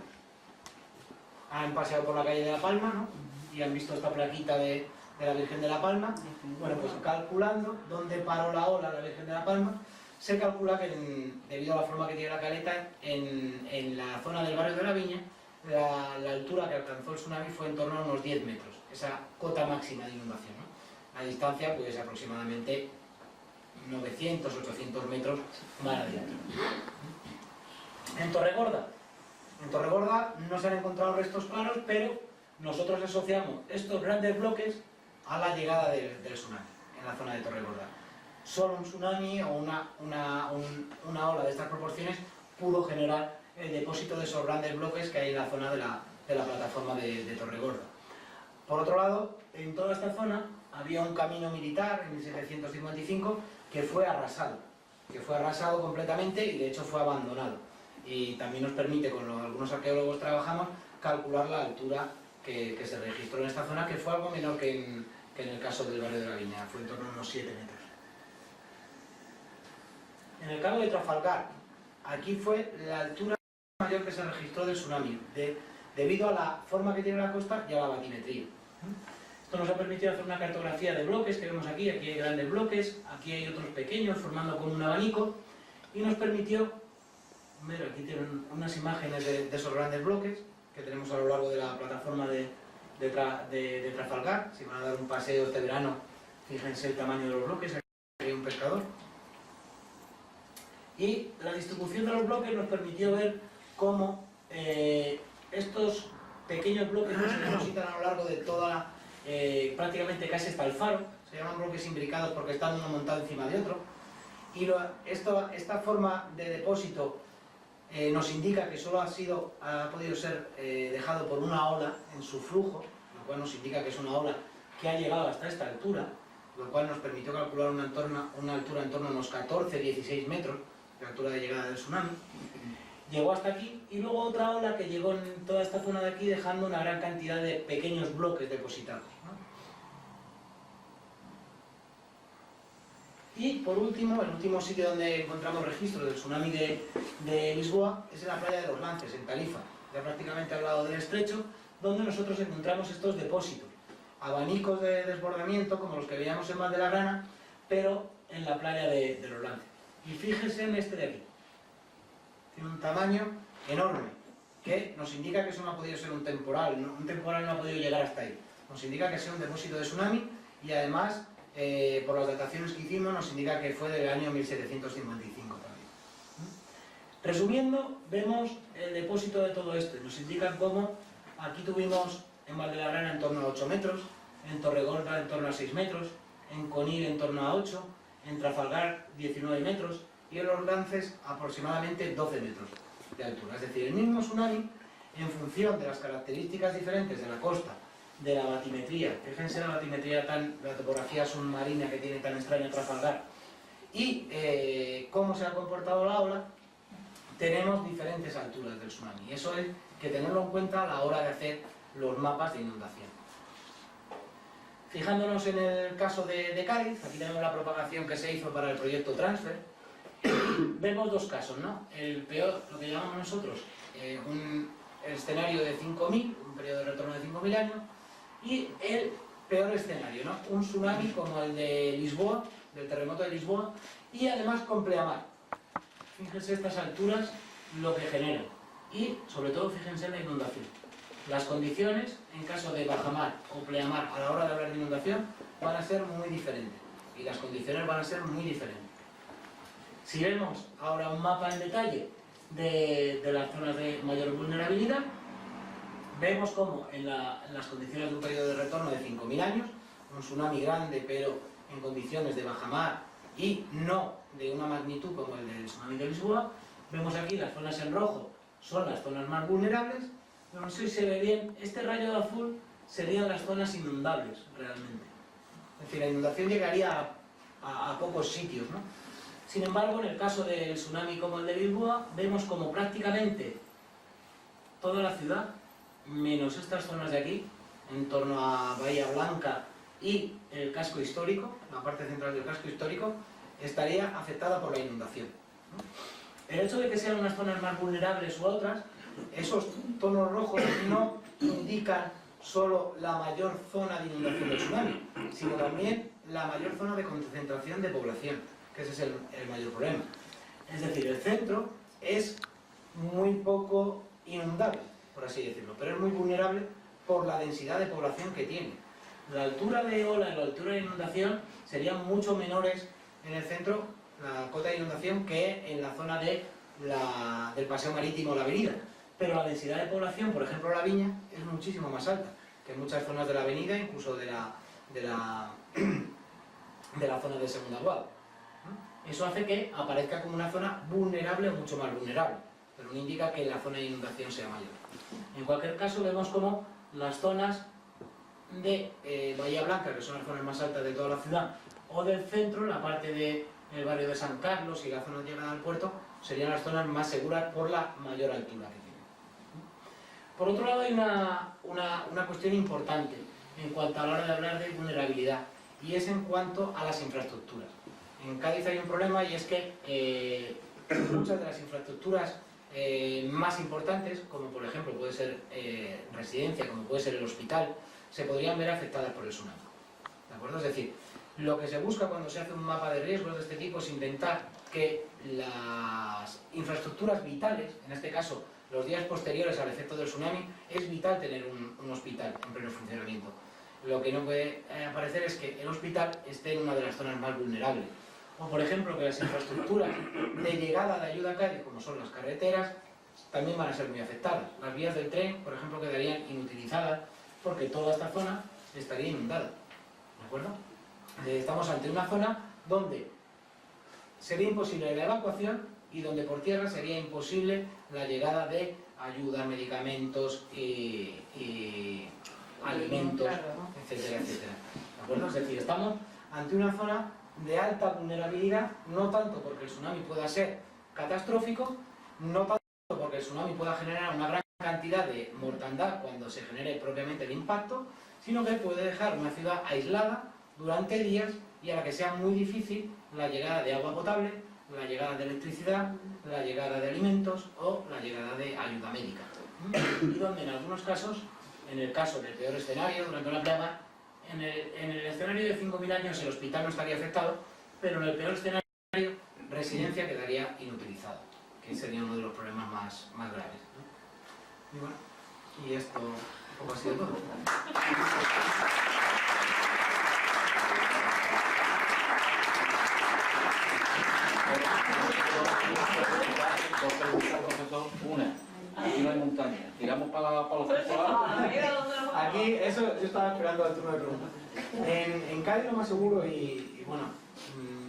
han paseado por la calle de La Palma, ¿no? Y han visto esta plaquita de la Virgen de La Palma. Bueno, pues calculando dónde paró la ola la Virgen de La Palma, se calcula que debido a la forma que tiene la caleta, en la zona del barrio de la Viña, la altura que alcanzó el tsunami fue en torno a unos 10 metros, esa cota máxima de inundación, ¿no? La distancia, pues aproximadamente 900-800 metros mar adentro. En Torregorda no se han encontrado restos claros, pero nosotros asociamos estos grandes bloques a la llegada del tsunami en la zona de Torregorda. Solo un tsunami o una ola de estas proporciones pudo generar el depósito de esos grandes bloques que hay en la zona de la plataforma de Torregorda. Por otro lado, en toda esta zona había un camino militar en 1755 que fue arrasado completamente y de hecho fue abandonado. Y también nos permite, con algunos arqueólogos trabajamos, calcular la altura que se registró en esta zona, que fue algo menor que en el caso del barrio de la Viña, fue en torno a unos 7 metros. En el cabo de Trafalgar, aquí fue la altura mayor que se registró del tsunami, debido a la forma que tiene la costa y a la batimetría. Esto nos ha permitido hacer una cartografía de bloques que vemos aquí hay grandes bloques, aquí hay otros pequeños formando como un abanico, y nos permitió ver, aquí tienen unas imágenes de esos grandes bloques que tenemos a lo largo de la plataforma de Trafalgar. Si van a dar un paseo este verano, fíjense el tamaño de los bloques, aquí hay un pescador. Y la distribución de los bloques nos permitió ver cómo estos pequeños bloques que se depositan a lo largo de toda, prácticamente casi hasta el faro, se llaman bloques imbricados porque están uno montado encima de otro, y esta forma de depósito nos indica que solo ha podido ser dejado por una ola en su flujo, lo cual nos indica que es una ola que ha llegado hasta esta altura, lo cual nos permitió calcular una altura en torno a unos 14-16 metros de altura de llegada del tsunami. Llegó hasta aquí y luego otra ola que llegó en toda esta zona de aquí dejando una gran cantidad de pequeños bloques depositados, ¿no? Y por último, el último sitio donde encontramos registro del tsunami de Lisboa es en la playa de los Lances, en Tarifa, ya prácticamente al lado del estrecho, donde nosotros encontramos estos depósitos, abanicos de desbordamiento como los que veíamos en Val de la Grana, pero en la playa de los Lances. Y fíjense en este de aquí, tiene un tamaño enorme, que nos indica que eso no ha podido ser un temporal no ha podido llegar hasta ahí, nos indica que es un depósito de tsunami y además, por las dataciones que hicimos, nos indica que fue del año 1755 también. Resumiendo, vemos el depósito de todo esto y nos indican cómo aquí tuvimos en Val de la Grana en torno a 8 metros, en Torregorda en torno a 6 metros, en Conil en torno a 8, en Trafalgar 19 metros y en los Lances aproximadamente 12 metros de altura. Es decir, el mismo tsunami, en función de las características diferentes de la costa, de la batimetría, fíjense la batimetría la topografía submarina que tiene tan extraña Trafalgar, y cómo se ha comportado la ola, tenemos diferentes alturas del tsunami. Y eso hay que tenerlo en cuenta a la hora de hacer los mapas de inundación. Fijándonos en el caso de Cádiz, aquí tenemos la propagación que se hizo para el proyecto Transfer. Vemos dos casos, ¿no? El peor, lo que llamamos nosotros, un escenario de 5.000, un periodo de retorno de 5.000 años, y el peor escenario, ¿no? Un tsunami como el de Lisboa, del terremoto de Lisboa, y además con pleamar. Fíjense estas alturas lo que generan. Y, sobre todo, fíjense en la inundación. Las condiciones, en caso de bajamar o pleamar a la hora de hablar de inundación, van a ser muy diferentes. Y las condiciones van a ser muy diferentes. Si vemos ahora un mapa en detalle de las zonas de mayor vulnerabilidad, vemos como en las condiciones de un periodo de retorno de 5.000 años, un tsunami grande pero en condiciones de bajamar y no de una magnitud como el del tsunami de Lisboa, vemos aquí las zonas en rojo son las zonas más vulnerables, pero no sé si se ve bien, este rayo de azul serían las zonas inundables realmente. Es decir, la inundación llegaría a pocos sitios, ¿no? Sin embargo, en el caso del tsunami como el de Lisboa, vemos como prácticamente toda la ciudad, menos estas zonas de aquí, en torno a Bahía Blanca y el casco histórico, la parte central del casco histórico, estaría afectada por la inundación. El hecho de que sean unas zonas más vulnerables u otras, esos tonos rojos no indican solo la mayor zona de inundación del tsunami, sino también la mayor zona de concentración de población, que ese es el mayor problema. Es decir, el centro es muy poco inundable, por así decirlo, pero es muy vulnerable por la densidad de población que tiene. La altura de ola y la altura de inundación serían mucho menores en el centro, la cota de inundación, que en la zona del paseo marítimo o la avenida. Pero la densidad de población, por ejemplo La Viña, es muchísimo más alta que en muchas zonas de la avenida, incluso de la zona de Segunda Guada. Eso hace que aparezca como una zona vulnerable o mucho más vulnerable, pero no indica que la zona de inundación sea mayor. En cualquier caso, vemos como las zonas de Bahía Blanca, que son las zonas más altas de toda la ciudad, o del centro, la parte del barrio de San Carlos y la zona de llegada al puerto, serían las zonas más seguras por la mayor altura que tienen. Por otro lado, hay una cuestión importante en cuanto a la hora de hablar de vulnerabilidad, y es en cuanto a las infraestructuras. En Cádiz hay un problema, y es que muchas de las infraestructuras más importantes, como por ejemplo puede ser residencia, como puede ser el hospital, se podrían ver afectadas por el tsunami. ¿De acuerdo? Es decir, lo que se busca cuando se hace un mapa de riesgos de este tipo es intentar que las infraestructuras vitales, en este caso los días posteriores al efecto del tsunami, es vital tener un hospital en pleno funcionamiento. Lo que no puede aparecer es que el hospital esté en una de las zonas más vulnerables. O por ejemplo que las infraestructuras de llegada de ayuda a Cádiz, como son las carreteras, también van a ser muy afectadas. Las vías del tren, por ejemplo, quedarían inutilizadas porque toda esta zona estaría inundada. ¿De acuerdo? Estamos ante una zona donde sería imposible la evacuación y donde por tierra sería imposible la llegada de ayuda, medicamentos y alimentos, etcétera, etcétera. ¿De acuerdo? Es decir, estamos ante una zona de alta vulnerabilidad, no tanto porque el tsunami pueda ser catastrófico, no tanto porque el tsunami pueda generar una gran cantidad de mortandad cuando se genere propiamente el impacto, sino que puede dejar una ciudad aislada durante días y a la que sea muy difícil la llegada de agua potable, la llegada de electricidad, la llegada de alimentos o la llegada de ayuda médica. Y donde en algunos casos, en el caso del peor escenario, durante una plaga, en el escenario de 5.000 años el hospital no estaría afectado, pero en el peor escenario, residencia quedaría inutilizada, que sería uno de los problemas más graves, ¿no? Y bueno, y esto un poco ha sido todo. Dos preguntas, profesor. Una, aquí no hay montaña. ¿Tiramos para los circulares? Aquí, eso yo estaba esperando al turno de preguntas. En Cádiz lo más seguro, y bueno,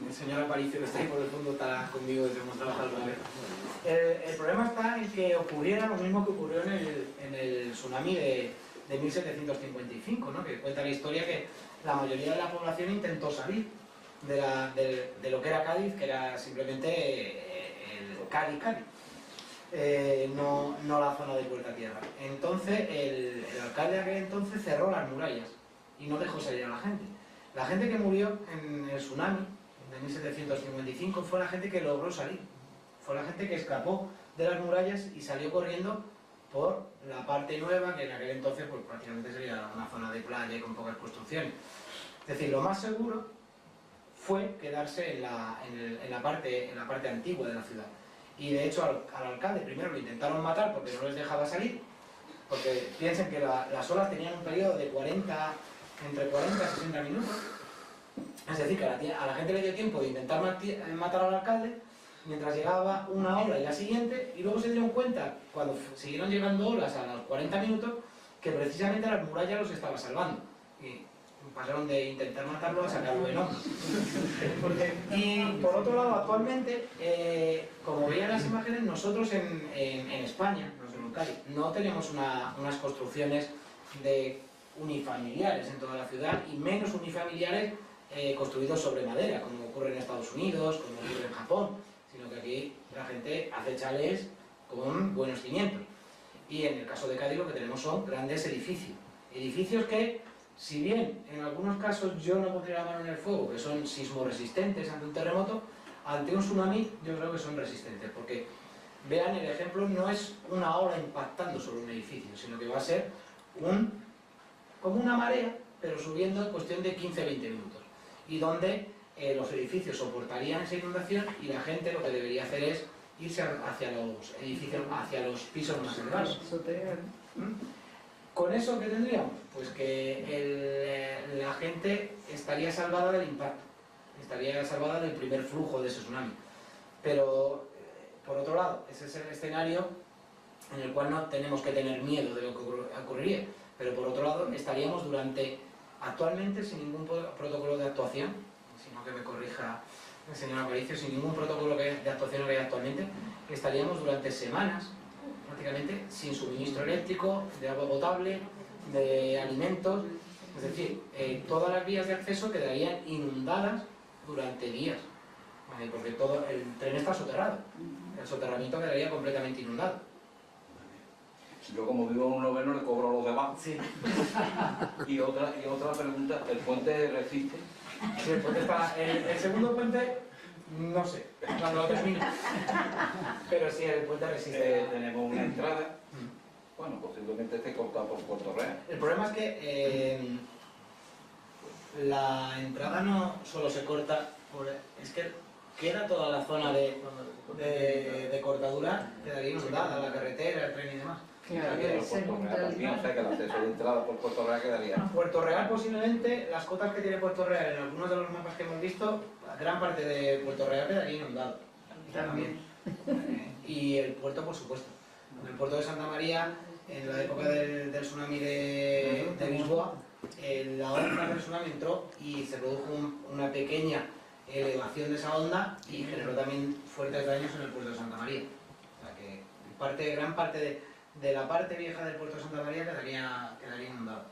el señor Aparicio que está ahí por el fondo está conmigo desde que hemos trabajado alguna vez. El problema está en que ocurriera lo mismo que ocurrió en el tsunami de 1755, ¿no? Que cuenta la historia que la mayoría de la población intentó salir de lo que era Cádiz, que era simplemente el Cádiz, no la zona de Puerta Tierra. Entonces el alcalde de aquel entonces cerró las murallas y no dejó salir a la gente. La gente que murió en el tsunami de 1755 fue la gente que logró salir, fue la gente que escapó de las murallas y salió corriendo por la parte nueva, que en aquel entonces pues, prácticamente sería una zona de playa y con pocas construcciones. Es decir, lo más seguro fue quedarse en la parte antigua de la ciudad. Y de hecho al alcalde primero lo intentaron matar porque no les dejaba salir, porque piensen que las olas tenían un periodo de entre 40 y 60 minutos. Es decir, que a la gente le dio tiempo de intentar matar al alcalde mientras llegaba una ola y la siguiente, y luego se dieron cuenta, cuando siguieron llegando olas a los 40 minutos, que precisamente las murallas los estaba salvando. Y pasaron de intentar matarlo a sacarlo de hombros. Y por otro lado, actualmente, como veían las imágenes, nosotros en España, en Euskadi, no tenemos unas construcciones unifamiliares en toda la ciudad, y menos unifamiliares construidos sobre madera, como ocurre en Estados Unidos, como ocurre en Japón, sino que aquí la gente hace chalés con buenos cimientos. Y en el caso de Cádiz lo que tenemos son grandes edificios. Edificios que, si bien en algunos casos yo no pondría la mano en el fuego, que son sismoresistentes ante un terremoto, ante un tsunami yo creo que son resistentes, porque vean el ejemplo, no es una ola impactando sobre un edificio, sino que va a ser como una marea, pero subiendo en cuestión de 15-20 minutos, y donde los edificios soportarían esa inundación y la gente lo que debería hacer es irse hacia los edificios, hacia los pisos más elevados. ¿Con eso qué tendríamos? Pues que la gente estaría salvada del impacto, estaría salvada del primer flujo de ese tsunami. Pero, por otro lado, ese es el escenario en el cual no tenemos que tener miedo de lo que ocurriría. Pero por otro lado, estaríamos actualmente sin ningún protocolo de actuación, sino que me corrija el señor Aparicio, sin ningún protocolo de actuación que hay actualmente, estaríamos durante semanas prácticamente sin suministro eléctrico, de agua potable, de alimentos. Es decir, todas las vías de acceso quedarían inundadas durante días, ¿vale? Porque todo el tren está soterrado, el soterramiento quedaría completamente inundado. Yo, como vivo en un noveno, le cobro a los demás. Sí. Y otra pregunta, ¿el puente resiste? Sí, el puente está... El segundo puente, no sé, cuando lo termine. Pero sí, el puente resiste. Tenemos una entrada, bueno, posiblemente esté cortada por Puerto Real. El problema es que la entrada no solo se corta, es que queda toda la zona de cortadura, quedaría inundada, la carretera, el tren y demás. Claro, También, o sea que el acceso de entrada por Puerto Real quedaría. Puerto Real posiblemente, las cotas que tiene Puerto Real en algunos de los mapas que hemos visto, gran parte de Puerto Real quedaría inundado. También. Y el puerto, por supuesto. En el puerto de Santa María, en la época del tsunami de Lisboa, la onda del tsunami entró y se produjo una pequeña elevación de esa onda y generó también fuertes daños en el puerto de Santa María. O sea que gran parte de la parte vieja del puerto de Santa María quedaría inundado.